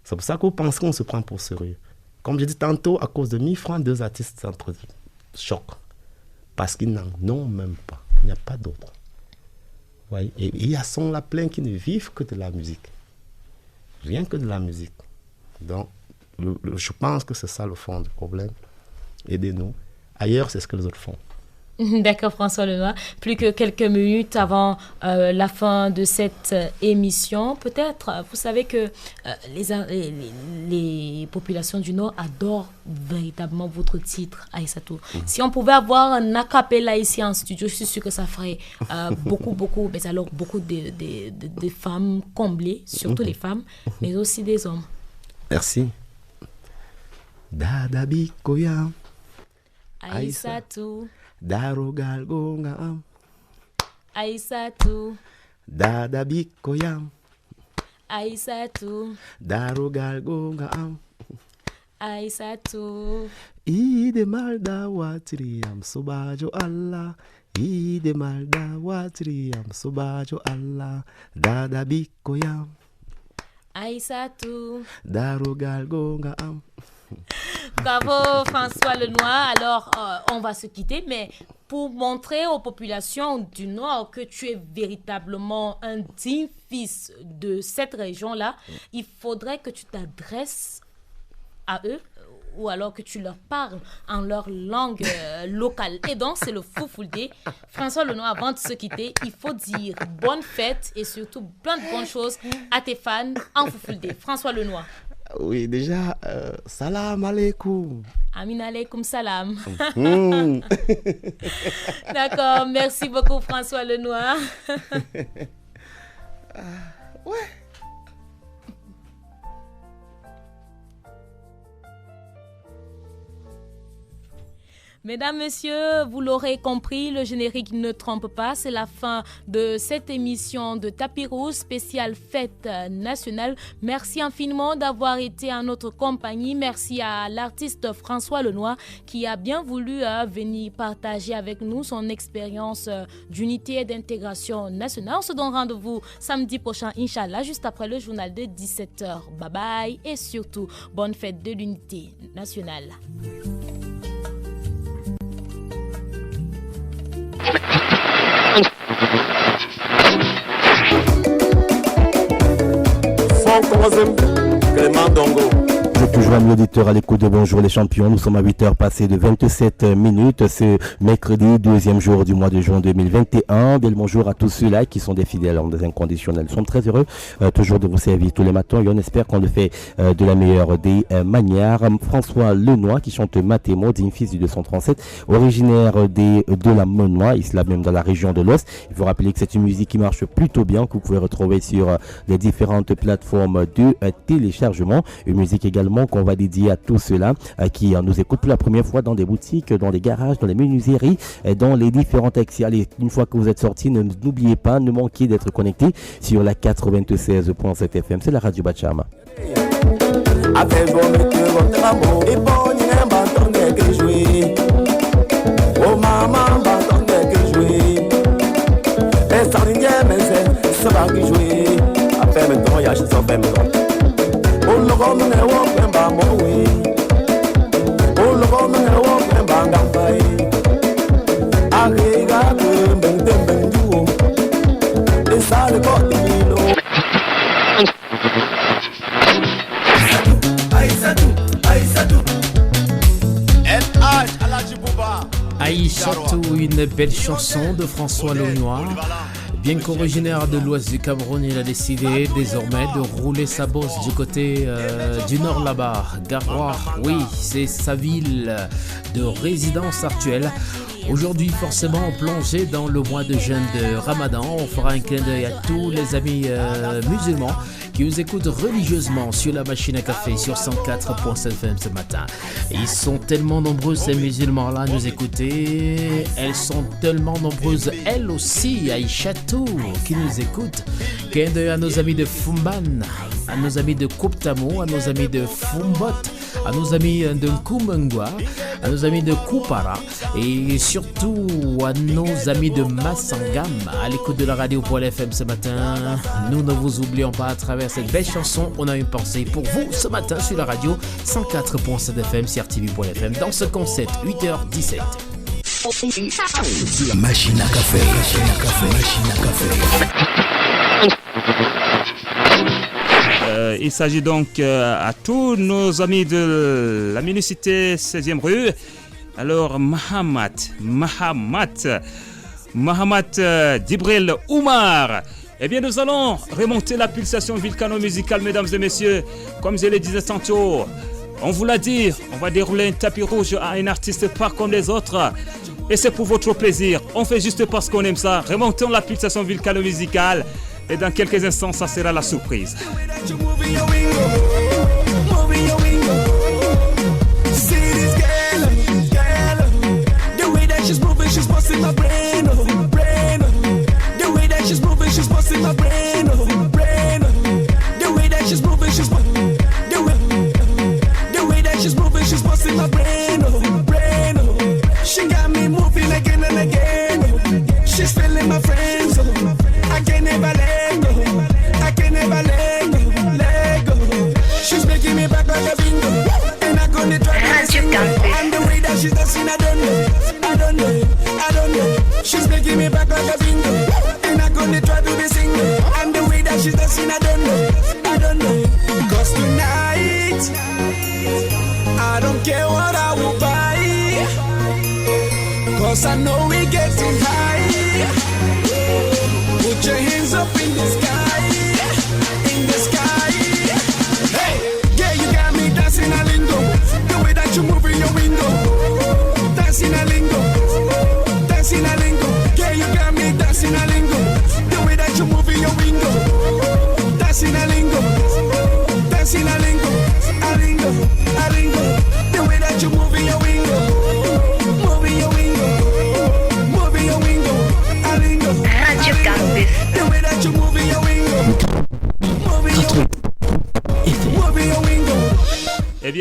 C'est pour ça qu'on pense qu'on se prend pour sérieux. Comme j'ai dit tantôt, à cause de 1000 francs, 2 artistes s'entrechoquent. Parce qu'ils n'en ont même pas. Il n'y a pas d'autres. Ouais. Et il y a sont là plein qui ne vivent que de la musique. Rien que de la musique. Donc, je pense que c'est ça le fond du problème. Aidez-nous. Ailleurs, c'est ce que les autres font. D'accord, François Lenoir. Plus que quelques minutes avant la fin de cette émission, peut-être, vous savez que les populations du Nord adorent véritablement votre titre, Aïssatou. Si on pouvait avoir un acapella ici en studio, je suis sûre que ça ferait beaucoup, mais alors beaucoup de femmes comblées, surtout les femmes, mais aussi des hommes. Merci. Dadabi Koya. Aïssatou. Darogal gonga am. Aïssatou. Dadabi Koya. Aïssatou. Darogal gonga am. Aïssatou. Ide malda watriyam sobajo Allah. Ide malda watriyam sobajo Allah. Dadabi Koya. Aïssatou. Darogal gonga am. Bravo François Lenoir. Alors, on va se quitter, mais pour montrer aux populations du Nord que tu es véritablement un digne fils de cette région-là, il faudrait que tu t'adresses à eux ou alors que tu leur parles en leur langue locale. Et donc, c'est le Foufoulde. François Lenoir, avant de se quitter, il faut dire bonne fête et surtout plein de bonnes choses à tes fans en Foufoulde. François Lenoir. Oui, déjà, salam alaikum. Amin alaikum salam. D'accord, merci beaucoup François Lenoir. Ouais. Mesdames, Messieurs, vous l'aurez compris, le générique ne trompe pas. C'est la fin de cette émission de Tapis Rouge spéciale fête nationale. Merci infiniment d'avoir été en notre compagnie. Merci à l'artiste François Lenoir qui a bien voulu venir partager avec nous son expérience d'unité et d'intégration nationale. On se donne rendez-vous samedi prochain, Inch'Allah, juste après le journal de 17h. Bye bye et surtout, bonne fête de l'unité nationale. Clément Dongo. Vous êtes toujours un auditeur à l'écoute de Bonjour les champions. Nous sommes à 8h passées de 27 minutes. Ce mercredi, deuxième jour du mois de juin 2021. Bien le bonjour à tous ceux-là qui sont des fidèles en des inconditionnels. Nous sommes très heureux toujours de vous servir tous les matins et on espère qu'on le fait de la meilleure des manières. François Lenoir qui chante Matémo, digne fils du 237, originaire de la Menois, ici même dans la région de l'Ouest. Il faut rappeler que c'est une musique qui marche plutôt bien, que vous pouvez retrouver sur les différentes plateformes de téléchargement. Une musique également qu'on va dédier à tous ceux-là qui nous écoutent pour la première fois dans des boutiques, dans les garages, dans les menuiseries, dans les différents taxis. Allez, une fois que vous êtes sortis, n'oubliez pas, ne manquez d'être connectés sur la 96.7 FM. C'est la radio Bachama. Aïssatou, une belle chanson de François Lenoir. Bien qu'originaire de l'ouest du Cameroun, il a décidé désormais de rouler sa bosse du côté du nord là-bas. Garoua, oui, c'est sa ville de résidence actuelle. Aujourd'hui, forcément, plongé dans le mois de jeûne de Ramadan, on fera un clin d'œil à tous les amis musulmans qui nous écoutent religieusement sur la machine à café sur 104.7 FM ce matin. Ils sont tellement nombreux ces musulmans-là à nous écouter. Elles sont tellement nombreuses, elles aussi, Aïchatou, qui nous écoutent. Clin d'œil à nos amis de Fumban, à nos amis de Kouptamo, à nos amis de Fumbot, à nos amis de Nkumengwa, à nos amis de Koupara et surtout à nos amis de Massangam à l'écoute de la radio pour l'FM ce matin. Nous ne vous oublions pas à travers cette belle chanson. On a une pensée pour vous ce matin sur la radio 104.7 FM CRTV pour l'FM dans ce concept 8h17. Machine à café, machine à café, machine à café. Il s'agit donc à tous nos amis de la municipalité 16e rue. Alors Mahamat Dibril Oumar. Eh bien nous allons remonter la pulsation vulcano-musicale, mesdames et messieurs. Comme je le disais tantôt, on vous l'a dit, on va dérouler un tapis rouge à un artiste pas comme les autres. Et c'est pour votre plaisir. On fait juste parce qu'on aime ça. Remontons la pulsation vulcano-musicale. Et dans quelques instants, ça sera la surprise. She got me moving again and again. She's feeling my friends. I can never let go. I can never let go. She's making me back like a bingo. And I'm gonna try to and the way that she's dancing, I don't know. She's making me back like a bingo. And I'm gonna try to be single. And the way that she's dancing, I don't know. Cause tonight, I don't care what I will buy. Cause I know we getting high. Put your hands up in the sky. In the sky. Hey, yeah,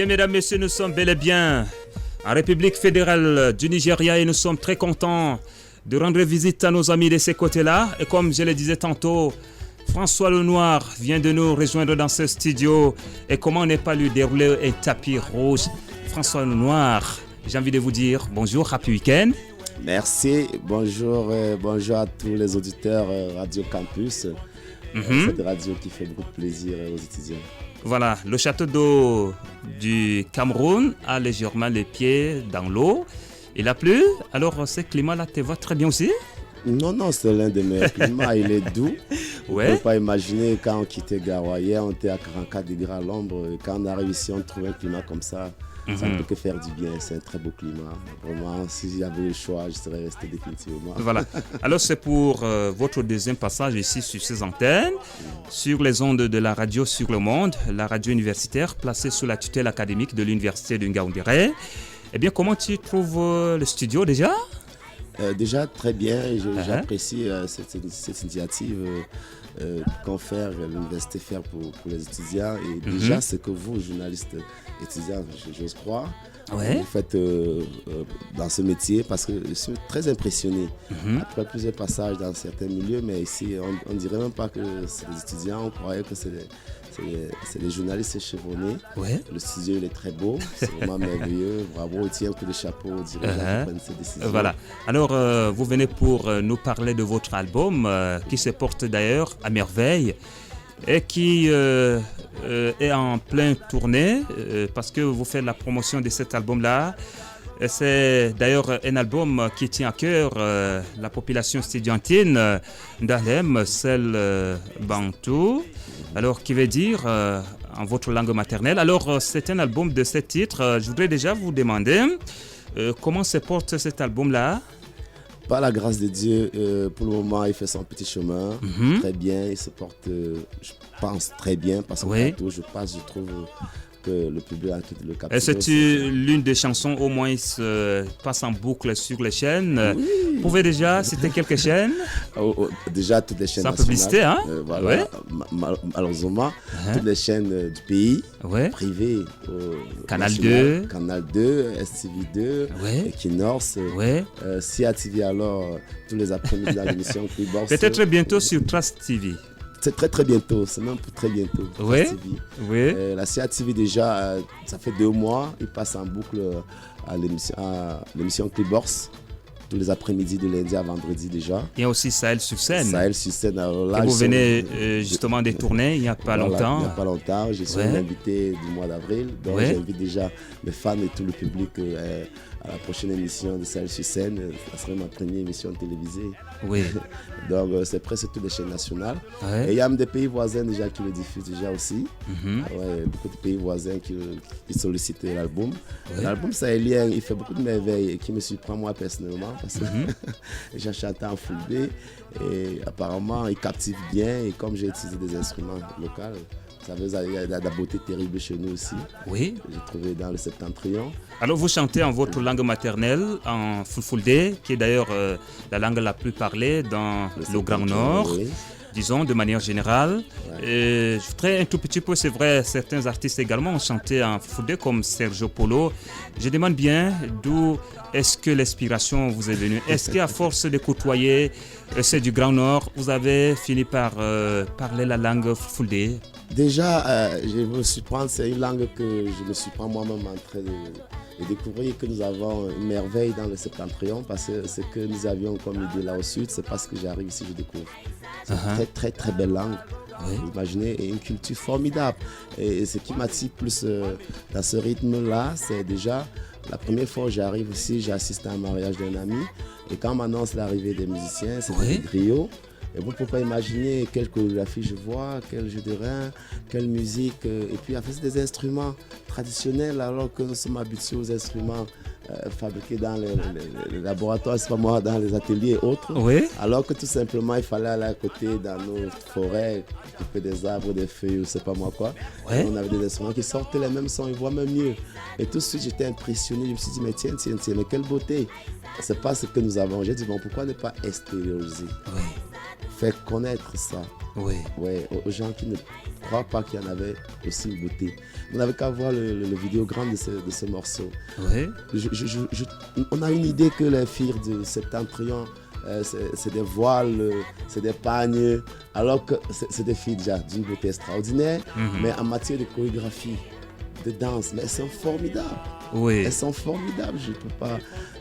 bien, mesdames, messieurs, nous sommes bel et bien en République fédérale du Nigeria et nous sommes très contents de rendre visite à nos amis de ces côtés-là. Et comme je le disais tantôt, François Lenoir vient de nous rejoindre dans ce studio. Et comment ne pas lui dérouler un tapis rouge? François Lenoir, j'ai envie de vous dire bonjour, happy week-end. Merci, bonjour, bonjour à tous les auditeurs Radio Campus, cette radio qui fait beaucoup de plaisir aux étudiants. Voilà, le château d'eau du Cameroun a légèrement les pieds dans l'eau. Il a plu, alors ce climat-là te va très bien aussi? Non, c'est l'un des meilleurs climats, il est doux. Ouais. On ne peut pas imaginer quand on quittait Garoua hier, on était à 44 degrés à l'ombre. Quand on arrive ici, on trouve un climat comme ça. Ça ne peut que faire du bien, c'est un très beau climat. Vraiment, si j'avais le choix, je serais resté définitivement. Voilà. Alors c'est pour votre deuxième passage ici sur ces antennes, sur les ondes de la radio sur le monde, la radio universitaire placée sous la tutelle académique de l'université de Ngaoundéré. Eh bien, comment tu trouves le studio déjà? Déjà très bien, j'apprécie cette initiative qu'on fait l'université faire pour les étudiants. Et déjà, ce que vous, journalistes étudiants, j'ose croire, vous faites dans ce métier, parce que je suis très impressionné. Après plusieurs passages dans certains milieux, mais ici, on ne dirait même pas que c'est des étudiants, on croyait que c'est des journalistes chevronnés. Le studio, il est très beau, c'est vraiment merveilleux. Bravo, il tient un coup de chapeau aux dirigeants qui prennent ces décisions. Voilà. Alors, vous venez pour nous parler de votre album qui se porte d'ailleurs à merveille et qui est en pleine tournée parce que vous faites la promotion de cet album-là. C'est d'ailleurs un album qui tient à cœur la population estudiantine d'Harlem, celle bantou, alors qui veut dire en votre langue maternelle. Alors c'est un album de 7 titres. Je voudrais déjà vous demander comment se porte cet album-là? Par la grâce de Dieu, pour le moment, il fait son petit chemin très bien. Il se porte, je pense, très bien parce que partout où je passe, je trouve que le public a le capteur. Et c'est l'une des chansons au moins passe en boucle sur les chaînes. Vous pouvez déjà citer quelques chaînes? Déjà toutes les chaînes sans nationales. Publicité, hein? Voilà, malheureusement, toutes les chaînes du pays, privées. Canal national, 2. Canal 2, STV2, Equinox, SIA TV alors, tous les après-midi dans l'émission Clibox. Peut-être bientôt sur Trace TV. C'est très bientôt, c'est même pour très bientôt. La CIA TV déjà, ça fait 2 mois, il passe en boucle à l'émission Clibox, tous les après-midi de lundi à vendredi déjà. Il y a aussi Sahel sur scène. Sahel sur scène. Alors là, et vous venez justement de tourner il n'y a pas longtemps. Il n'y a pas longtemps, je suis l'invité du mois d'avril, donc j'invite déjà mes fans et tout le public à la prochaine émission de Sahel sur scène. Ça serait ma première émission télévisée. Donc c'est presque toutes les chaînes nationales. Et il y a même des pays voisins déjà qui le diffusent déjà aussi. Beaucoup de pays voisins qui sollicitent l'album. L'album sahélien, il fait beaucoup de merveilles et qui me surprend moi personnellement parce que j'ai chanté en full B et apparemment il captive bien et comme j'ai utilisé des instruments locaux, il y a de la beauté terrible chez nous aussi. J'ai trouvé dans le Septentrion. Alors vous chantez en votre langue maternelle, en Fulfulde, qui est d'ailleurs la langue la plus parlée dans le Grand Nord, disons de manière générale. Et je voudrais un tout petit peu, c'est vrai, certains artistes également ont chanté en Fulfulde comme Sergio Polo. Je demande bien d'où est-ce que l'inspiration vous est venue? Est-ce qu'à force de côtoyer ceux du Grand Nord, vous avez fini par parler la langue Fulfulde? Déjà, je me surprends, c'est une langue que je me surprends moi-même en train de découvrir que nous avons une merveille dans le Septentrion parce que ce que nous avions comme idée là au sud, c'est parce que j'arrive ici, je découvre. C'est une très belle langue. Vous imaginez, et une culture formidable. Et ce qui m'attire plus dans ce rythme-là, c'est déjà la première fois que j'arrive ici, j'ai assisté à un mariage d'un ami. Et quand on m'annonce l'arrivée des musiciens, c'est des griots. Et vous ne pouvez pas imaginer quelle chorégraphie je vois, quel jeu de rein, quelle musique. Et puis, c'est des instruments traditionnels alors que nous sommes habitués aux instruments fabriqués dans les laboratoires, c'est pas moi, dans les ateliers et autres. Alors que tout simplement, il fallait aller à côté dans nos forêts, couper des arbres, des feuilles, ou c'est pas moi quoi. On avait des instruments qui sortaient les mêmes sons, ils voient même mieux. Et tout de suite, j'étais impressionné. Je me suis dit, mais tiens, mais quelle beauté. C'est pas ce que nous avons. J'ai dit, bon, pourquoi ne pas extérioriser? faire connaître ça. Oui. Ouais, aux gens qui ne croient pas qu'il y en avait aussi une beauté. Vous n'avez qu'à voir le vidéogramme de ce morceau. Oui. On a une idée que les filles de Septentrion, c'est des voiles, c'est des pagnes, alors que c'est des filles déjà d'une beauté extraordinaire, mais en matière de chorégraphie, de danse, mais elles sont formidables. Oui. Elles sont formidables,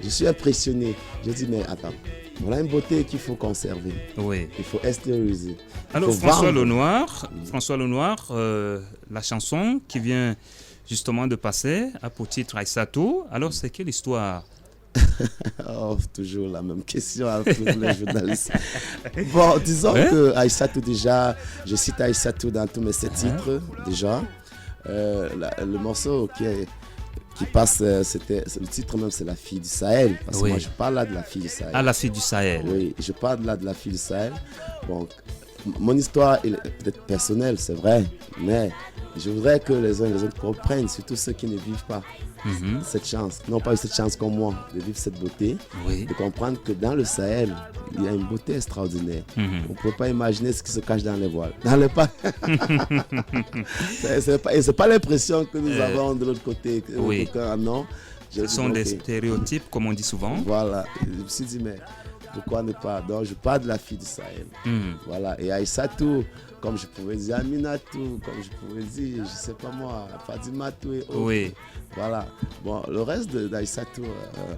je suis impressionné. Je dis, mais attends, voilà une beauté qu'il faut conserver. Oui. Il faut extérioriser. Alors François Lenoir, la chanson qui vient justement de passer a pour titre Aïssatou. Alors c'est quelle histoire? Oh, toujours la même question à tous les journalistes. Bon, disons que Aïssatou déjà, je cite Aïssatou dans tous mes 7 titres déjà. Le morceau qui passe, le titre même, c'est La fille du Sahel. Parce que moi, je parle là de la fille du Sahel. Ah, la fille du Sahel. Oui, je parle là de la fille du Sahel. Bon, mon histoire est peut-être personnelle, c'est vrai, mais je voudrais que les uns et les autres comprennent, surtout ceux qui ne vivent pas cette chance, n'ont pas eu cette chance comme moi, de vivre cette beauté, de comprendre que dans le Sahel, il y a une beauté extraordinaire. On ne peut pas imaginer ce qui se cache dans les voiles. Dans les pas. C'est pas l'impression que nous avons de l'autre côté. Oui. Non. Ce sont des stéréotypes, comme on dit souvent. Voilà. Je me suis dit, mais pourquoi ne pas? Donc, je parle de la fille du Sahel. Voilà. Et Aïssatou, comme je pouvais dire Aminatou, comme je pouvais dire, je ne sais pas moi, Fadimatou et autres. Oui. Voilà. Bon, le reste d'Aïssatou,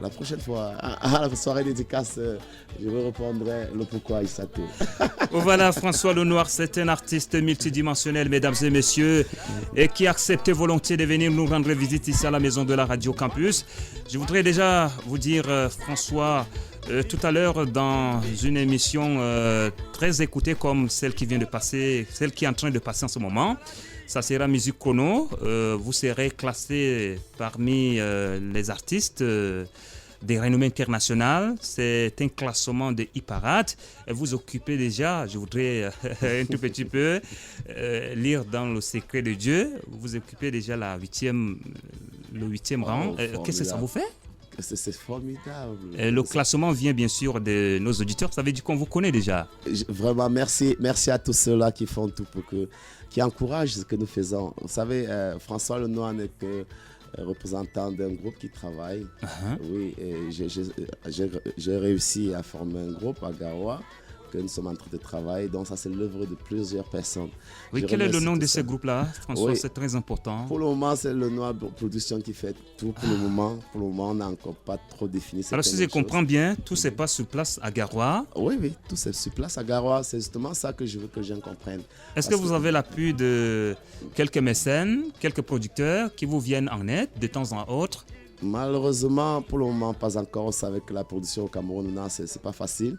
la prochaine fois, à la soirée dédicace, je vous répondrai le pourquoi Aïssatou. Voilà, François Lenoir, c'est un artiste multidimensionnel, mesdames et messieurs, et qui a accepté volontiers de venir nous rendre visite ici à la maison de la Radio Campus. Je voudrais déjà vous dire, François, tout à l'heure, dans une émission très écoutée comme celle qui vient de passer, celle qui est en train de passer en ce moment, ça sera Musique Chrono. Vous serez classé parmi les artistes des renommées internationales. C'est un classement de hit-parade. Et vous occupez déjà, je voudrais un tout petit peu lire dans le secret de Dieu, vous occupez déjà le 8e rang. Qu'est-ce que ça vous fait? C'est formidable. Le classement vient bien sûr de nos auditeurs. Ça veut dire qu'on vous connaît déjà. Vraiment, merci à tous ceux-là qui font tout qui encouragent ce que nous faisons. Vous savez, François Lenoir n'est que représentant d'un groupe qui travaille. Oui, et j'ai réussi à former un groupe à Garoua que nous sommes en train de travailler. Donc ça, c'est l'œuvre de plusieurs personnes. Oui, quel est le nom de ce groupe-là, François? C'est très important. Pour le moment, c'est le Noir Production qui fait tout. Pour le moment, on n'a encore pas trop défini. Alors si je comprends bien, tout se passe sur place à Garoua? Oui, tout se passe sur place à Garoua. C'est justement ça que je veux que les gens comprennent. Est-ce que vous avez l'appui de quelques mécènes, quelques producteurs qui vous viennent en aide de temps en autre? Malheureusement, pour le moment, pas encore. On savait que la production au Cameroun, c'est pas facile.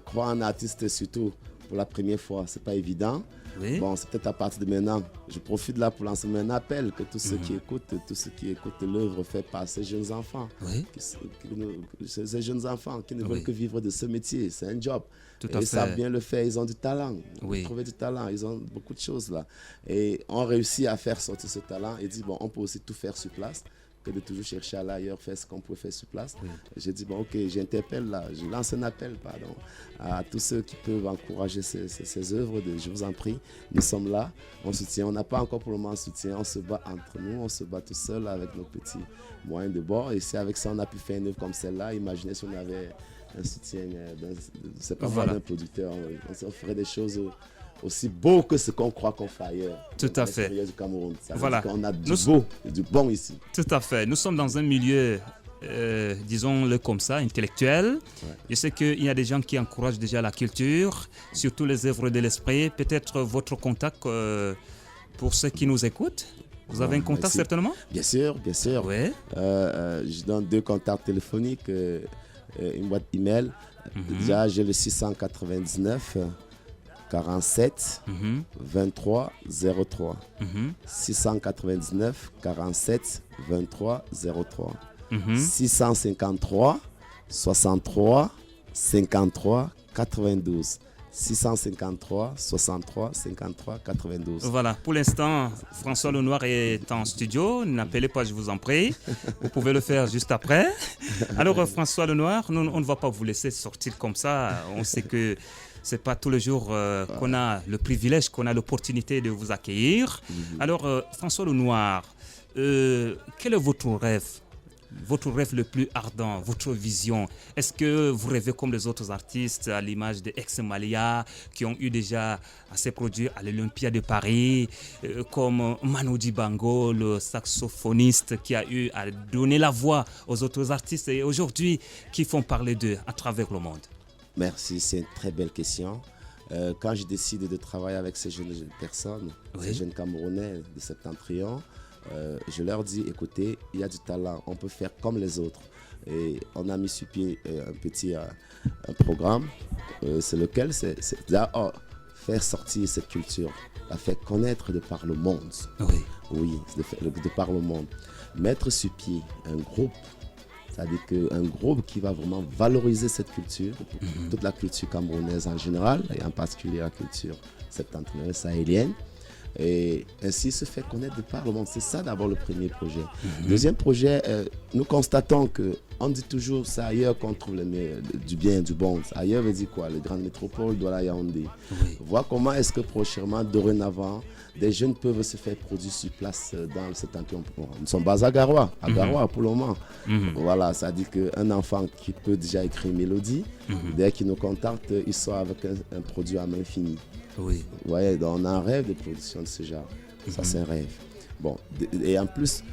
Croire un artiste, surtout pour la première fois, c'est pas évident. Oui. Bon, c'est peut-être à partir de maintenant. Je profite là pour lancer un appel que tous ceux qui écoutent, l'œuvre faite par ces jeunes enfants, ces jeunes enfants qui ne veulent que vivre de ce métier, c'est un job. Ils savent bien le faire, ils ont du talent. Ils trouvent du talent, ils ont beaucoup de choses là. Et on réussit à faire sortir ce talent et dit, bon, on peut aussi tout faire sur place, que de toujours chercher à aller ailleurs, faire ce qu'on peut faire sur place. J'ai dit, bon, ok, j'interpelle là, je lance un appel, à tous ceux qui peuvent encourager ces œuvres. Je vous en prie, nous sommes là, on soutient. On n'a pas encore pour le moment un soutien, on se bat entre nous, on se bat tout seul avec nos petits moyens de bord. Et si avec ça, on a pu faire une œuvre comme celle-là, imaginez si on avait un soutien, c'est pas d'un producteur, on ferait des choses aussi beau que ce qu'on croit qu'on fait ailleurs. Tout à fait. Du Cameroun. Ça voilà. On a du beau et du bon ici. Tout à fait. Nous sommes dans un milieu, disons-le comme ça, intellectuel. Je sais qu'il y a des gens qui encouragent déjà la culture, surtout les œuvres de l'esprit. Peut-être votre contact pour ceux qui nous écoutent. Vous avez un contact certainement? Bien sûr. Oui. Je donne 2 contacts téléphoniques, une boîte email. Déjà, j'ai le 699 47 23 03. 699 47 23 03. 653 63 53 92. 653 63 53 92. Voilà, pour l'instant, François Lenoir est en studio. N'appelez pas, je vous en prie. Vous pouvez le faire juste après. Alors, François Lenoir, on ne va pas vous laisser sortir comme ça. On sait que c'est pas tous les jours qu'on a le privilège, qu'on a l'opportunité de vous accueillir. Alors, François Lenoir, quel est votre rêve? Votre rêve le plus ardent, votre vision? Est-ce que vous rêvez comme les autres artistes, à l'image de Ex-Malia, qui ont eu déjà assez produits à l'Olympia de Paris, comme Manu Dibango, le saxophoniste qui a eu à donner la voix aux autres artistes et aujourd'hui qui font parler d'eux à travers le monde? Merci, c'est une très belle question. Quand j'ai décidé de travailler avec ces jeunes personnes, ces jeunes Camerounais de Septentrion, je leur dis, écoutez, il y a du talent, on peut faire comme les autres. Et on a mis sur pied un programme, c'est lequel c'est faire sortir cette culture, la faire connaître de par le monde. Oui, de par le monde. Mettre sur pied un groupe, c'est-à-dire qu'un groupe qui va vraiment valoriser cette culture, toute la culture camerounaise en général, et en particulier la culture septentrionale sahélienne. Et ainsi se fait connaître de par le monde. C'est ça d'abord le premier projet. Deuxième projet, nous constatons qu'on dit toujours c'est ailleurs qu'on trouve du bien et du bon. Ailleurs veut dire quoi? Les grandes métropoles, Douala, Yaoundé. Voir comment est-ce que prochainement, dorénavant, des jeunes peuvent se faire produire sur place dans le Septentrion. Nous sommes basés à Garoua pour le moment. Voilà, ça dit qu'un enfant qui peut déjà écrire une mélodie, dès qu'il nous contacte, il sort avec un produit à main finie. Oui. Vous voyez, donc on a un rêve de production de ce genre. Ça, c'est un rêve. Bon, et en plus,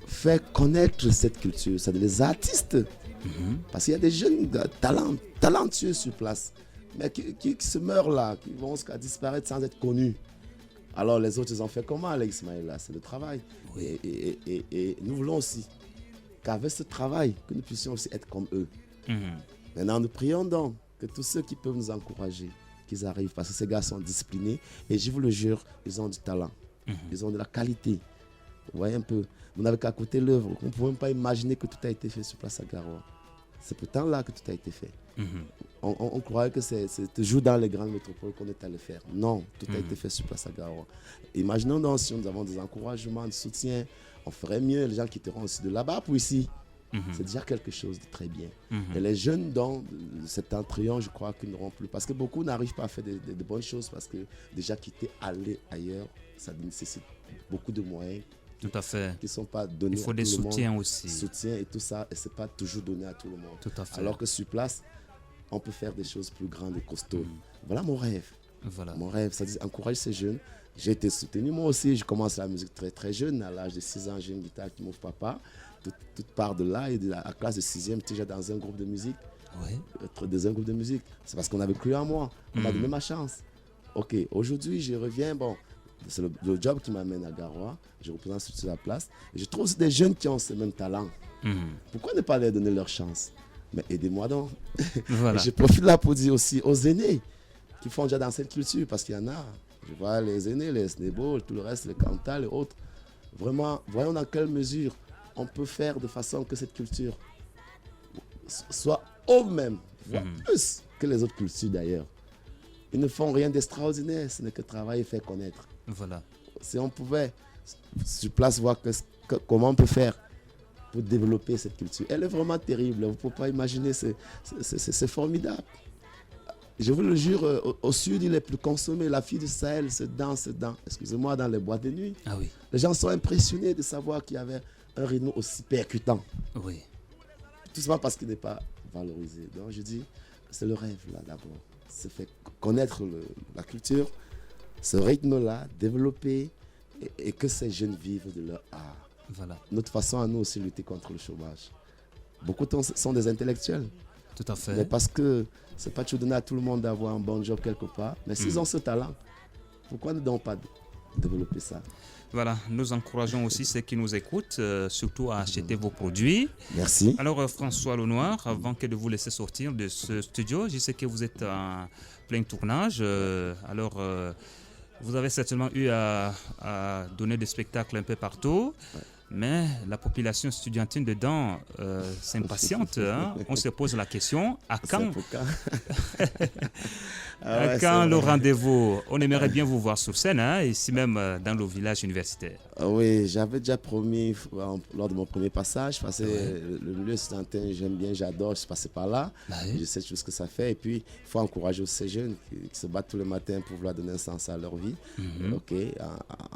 faire connaître cette culture, c'est les artistes. Parce qu'il y a des jeunes talentueux sur place, mais qui se meurent là, qui vont jusqu'à disparaître sans être connus. Alors les autres, ils ont fait comment, Alex Maïla? C'est le travail. Et nous voulons aussi qu'avec ce travail, que nous puissions aussi être comme eux. Maintenant, nous prions donc que tous ceux qui peuvent nous encourager, qu'ils arrivent, parce que ces gars sont disciplinés et je vous le jure, ils ont du talent, ils ont de la qualité. Vous voyez un peu, vous n'avez qu'à écouter l'œuvre, on ne peut même pas imaginer que tout a été fait sur place à Garoua. C'est pourtant là que tout a été fait. On croyait que c'est toujours dans les grandes métropoles qu'on est allé faire. Non, tout a été fait sur place à Garoua. Imaginons donc si nous avons des encouragements, du soutien, on ferait mieux, les gens quitteront aussi de là-bas pour ici. C'est déjà quelque chose de très bien. Et les jeunes dans Septentrion, je crois qu'ils n'auront plus. Parce que beaucoup n'arrivent pas à faire de bonnes choses parce que déjà quitter, aller ailleurs, ça nécessite beaucoup de moyens. Tout à fait. Qui ne sont pas donnés à tout le monde. Il faut des soutiens aussi. Soutien et tout ça, et ce n'est pas toujours donné à tout le monde. Tout à fait. Alors que sur place, on peut faire des choses plus grandes et costaudes. Voilà mon rêve. Voilà. Mon rêve, c'est-à-dire encourager ces jeunes. J'ai été soutenu moi aussi. Je commence la musique très très jeune. À l'âge de 6 ans, j'ai une guitare qui m'ouvre papa. Toute part de là, et de la classe de 6e, j'étais déjà dans un groupe de musique. Dans un groupe de musique. C'est parce qu'on avait cru en moi. On m'a donné ma chance. Ok, aujourd'hui, je reviens. Bon, c'est le job qui m'amène à Garoua. Je représente sur la place. Et je trouve aussi des jeunes qui ont ce même talent. Pourquoi ne pas leur donner leur chance? Mais aidez-moi donc. Voilà. Je profite là pour dire aussi aux aînés qui font déjà dans cette culture, parce qu'il y en a. Je vois les aînés, les Snébol, tout le reste, les Cantal et autres. Vraiment, voyons dans quelle mesure on peut faire de façon que cette culture soit au même, voire plus que les autres cultures d'ailleurs. Ils ne font rien d'extraordinaire, ce n'est que travailler et faire connaître. Voilà. Si on pouvait sur place voir comment on peut faire pour développer cette culture. Elle est vraiment terrible, vous ne pouvez pas imaginer, c'est formidable. Je vous le jure, au sud, il est plus consommé. La fille du Sahel se danse excusez-moi, dans les boîtes de nuit. Ah oui. Les gens sont impressionnés de savoir qu'il y avait un rythme aussi percutant. Oui. Tout simplement parce qu'il n'est pas valorisé. Donc je dis, c'est le rêve là d'abord. C'est faire connaître la culture, ce rythme-là, développer et que ces jeunes vivent de leur art. Voilà. Notre façon à nous aussi lutter contre le chômage. Beaucoup sont des intellectuels. Tout à fait. Mais parce que c'est pas toujours donné à tout le monde d'avoir un bon job quelque part. Mais s'ils ont ce talent, pourquoi ne donc pas développer ça? Voilà, nous encourageons aussi ceux qui nous écoutent, surtout à acheter vos produits. Merci. Alors François Lenoir, avant que de vous laisser sortir de ce studio, je sais que vous êtes en plein tournage. Vous avez certainement eu à donner des spectacles un peu partout. Mais la population estudiantine dedans s'impatiente. Hein. On se pose la question, à quand, à quand le rendez-vous? On aimerait bien vous voir sur scène, hein, ici même dans le village universitaire. Oui, j'avais déjà promis lors de mon premier passage, parce que le milieu estudiantin, j'aime bien, j'adore, je suis passé par là, je sais tout ce que ça fait, et puis il faut encourager aussi ces jeunes qui se battent tous les matins pour vouloir donner un sens à leur vie,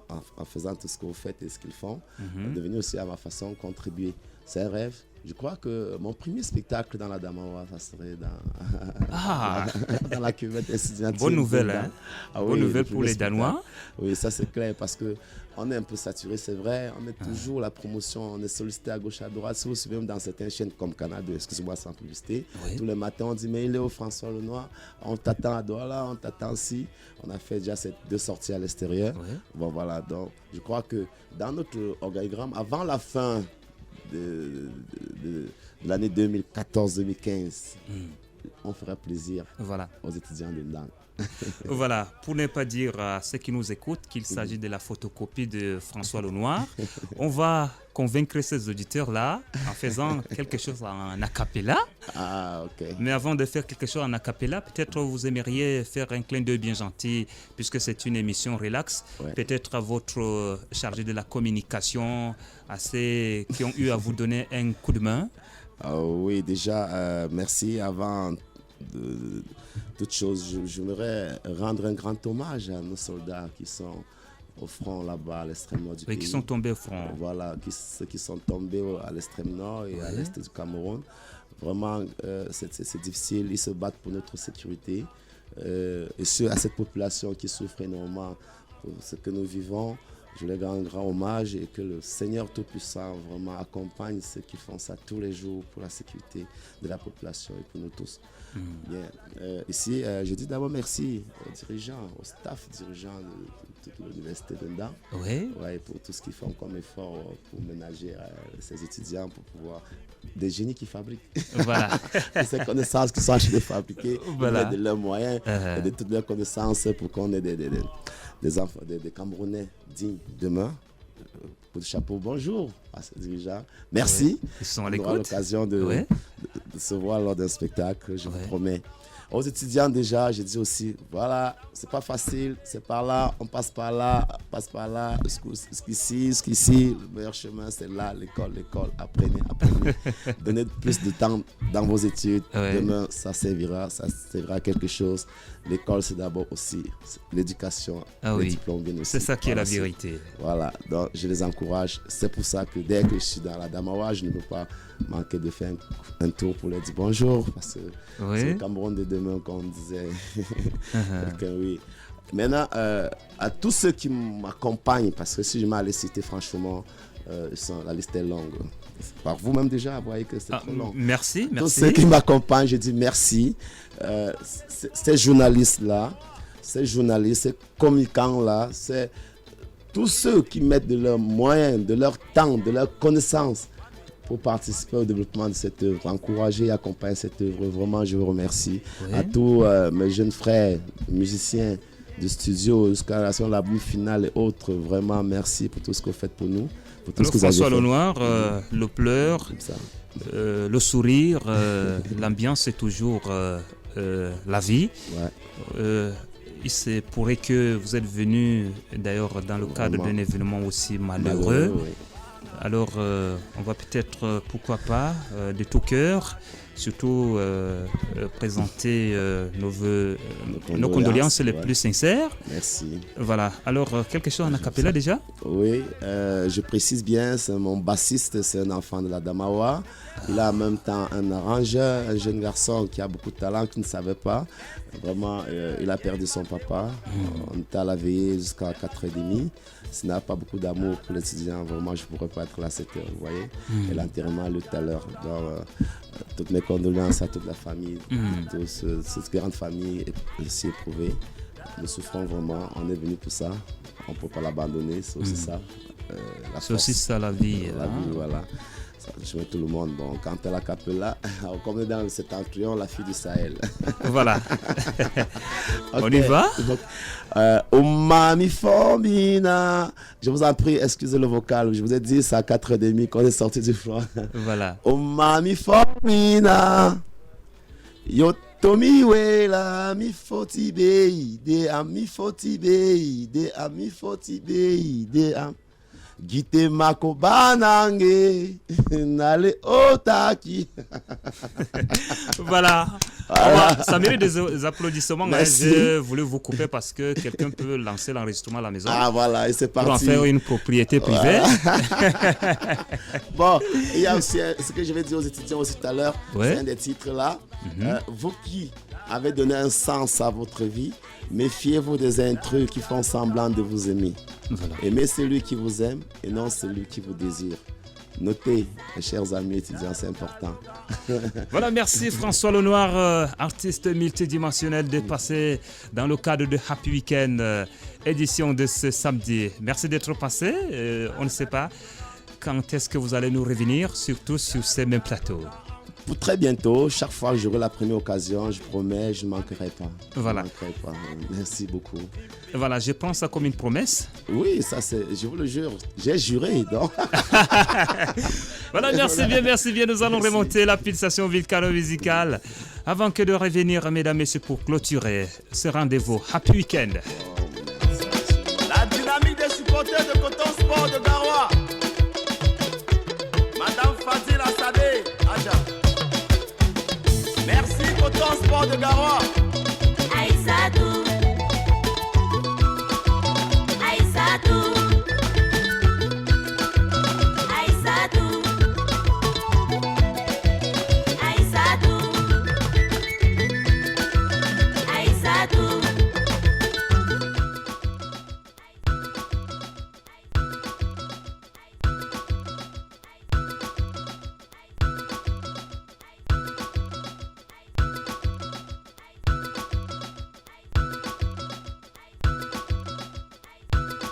en faisant tout ce que vous faites et ce qu'ils font, de venir aussi à ma façon contribuer. C'est un rêve. Je crois que mon premier spectacle dans la Damawa, ça serait dans la cuvette estudiantine. Bonne nouvelle, hein? Bonne nouvelle pour les Danois. Oui, ça c'est clair, parce qu'on est un peu saturé, c'est vrai. On est toujours la promotion, on est sollicité à gauche, à droite. Si vous suivez même dans certaines chaînes comme Canal 2, excusez-moi sans publicité, tous les matins on dit mais il est où François Lenoir? On t'attend à Douala, on t'attend ici. On a fait déjà ces 2 sorties à l'extérieur. Bon voilà, donc je crois que dans notre organigramme, avant la fin de l'année 2014-2015, on fera plaisir aux étudiants de Ndang. Voilà, pour ne pas dire à ceux qui nous écoutent qu'il s'agit de la photocopie de François Lenoir, on va convaincre ces auditeurs-là en faisant quelque chose en a cappella. Mais avant de faire quelque chose en a cappella, peut-être vous aimeriez faire un clin d'œil bien gentil, puisque c'est une émission relax. Peut-être à votre chargé de la communication, à ceux qui ont eu à vous donner un coup de main. Oui, déjà, merci. Avant de toute chose, je voudrais rendre un grand hommage à nos soldats qui sont au front là-bas à l'extrême nord du pays. Qui sont tombés au front. Voilà, ceux qui sont tombés à l'extrême nord et à l'est du Cameroun. Vraiment, c'est difficile, ils se battent pour notre sécurité. Et à cette population qui souffre énormément pour ce que nous vivons, je leur rends un grand hommage et que le Seigneur Tout-Puissant vraiment accompagne ceux qui font ça tous les jours pour la sécurité de la population et pour nous tous. Bien. Ici, je dis d'abord merci aux dirigeants, au staff dirigeant de toute l'université de Ndang. Pour tout ce qu'ils font comme effort pour ménager ces étudiants, pour pouvoir... Des génies qui fabriquent. Voilà. Ces connaissances qui sont achetées de fabriquer, de leurs moyens, et de toutes leurs connaissances pour qu'on ait des enfants, des Camerounais dignes demain. Pour le chapeau, bonjour à ces dirigeants. Merci. Ils sont à l'écoute. On aura l'occasion de se voir lors d'un spectacle, je vous promets. Aux étudiants déjà, je dis aussi, voilà, c'est pas facile, c'est par là, on passe par là, jusqu'ici, le meilleur chemin c'est là, l'école, apprenez. Donnez plus de temps dans vos études, demain ça servira à quelque chose. L'école c'est d'abord aussi l'éducation, les diplômes bien aussi. C'est ça qui est la vérité. Voilà, donc je les encourage, c'est pour ça que dès que je suis dans la Damawa, je ne peux pas manquer de faire un tour pour leur dire bonjour, parce que c'est le Cameroun de demain, comme on disait. Maintenant, à tous ceux qui m'accompagnent, parce que si je m'allais citer franchement, la liste est longue. Par vous-même déjà, vous voyez que c'est trop long. Merci. Tous ceux qui m'accompagnent, je dis merci. Ces journalistes-là, ces communicants-là, c'est tous ceux qui mettent de leurs moyens, de leur temps, de leurs connaissances pour participer au développement de cette œuvre, encourager et accompagner cette œuvre. Vraiment, je vous remercie. À tous mes jeunes frères, musiciens du studio, jusqu'à la boum finale et autres, vraiment merci pour tout ce que vous faites pour nous. Pour tout ce que François Lenoir, le pleur, le sourire, l'ambiance, c'est toujours la vie. Il se pourrait que vous êtes venu d'ailleurs dans le cadre d'un événement aussi malheureux. Alors, on va peut-être, pourquoi pas, de tout cœur, surtout présenter nos condoléances les plus sincères. Merci. Voilà. Alors, quelque chose en a cappella déjà? Oui, je précise bien, c'est mon bassiste, c'est un enfant de la Damawa. Il a en même temps un arrangeur, un jeune garçon qui a beaucoup de talent, qui ne savait pas. Vraiment, il a perdu son papa. On était à la veillée jusqu'à 4h30. S'il n'a pas beaucoup d'amour pour l'étudiant, vraiment, je ne pourrais pas être là à 7h, vous voyez. Et l'enterrement, tout à l'heure. Donc, toutes mes condoléances à toute la famille, toute cette grande famille aussi éprouvée. Nous souffrons vraiment, on est venu pour ça. On ne peut pas l'abandonner, c'est aussi ça. C'est aussi ça la vie. La vie, voilà. Je mets tout le monde. Bon, quand elle a capella, comme on est dans le septentrion, la fille du Sahel. Voilà. Okay. On y va? Donc, oh mami formina. Je vous en prie, excusez le vocal. Je vous ai dit ça à 4h30 quand on est sorti du front. Voilà. Oh mami formina. Yo Tomi wela mi foti bei de ami foti bei de ami foti bei de am Gite mako banange nale otaki. Voilà. Ça mérite des applaudissements. Hein. J'ai voulu vous couper parce que quelqu'un peut lancer l'enregistrement à la maison. Ah voilà, et c'est parti. Pour en faire une propriété privée. Voilà. Bon, il y a aussi ce que je vais dire aux étudiants aussi tout à l'heure. Ouais. C'est un des titres là. Vous qui avez donné un sens à votre vie, méfiez-vous des intrus qui font semblant de vous aimer. Voilà. Aimez celui qui vous aime et non celui qui vous désire. Notez, mes chers amis étudiants, c'est important. Voilà, merci François Lenoir, artiste multidimensionnel, de passer dans le cadre de Happy Weekend, édition de ce samedi. Merci d'être passé. On ne sait pas quand est-ce que vous allez nous revenir, surtout sur ces mêmes plateaux. Pour très bientôt, chaque fois que j'aurai la première occasion, je promets, je ne manquerai pas. Voilà. Je ne manquerai pas. Merci beaucoup. Voilà, je prends ça comme une promesse. Oui, ça c'est, je vous le jure, j'ai juré. Donc. Voilà, merci bien. Nous allons remonter la pulsation vulcano-musicale avant que de revenir, mesdames et messieurs, pour clôturer ce rendez-vous. Happy Weekend. La dynamique des supporters de Coton Sport de Garoua. Madame Fadil Assadé, Aja. Merci Coton Sport de Garoua.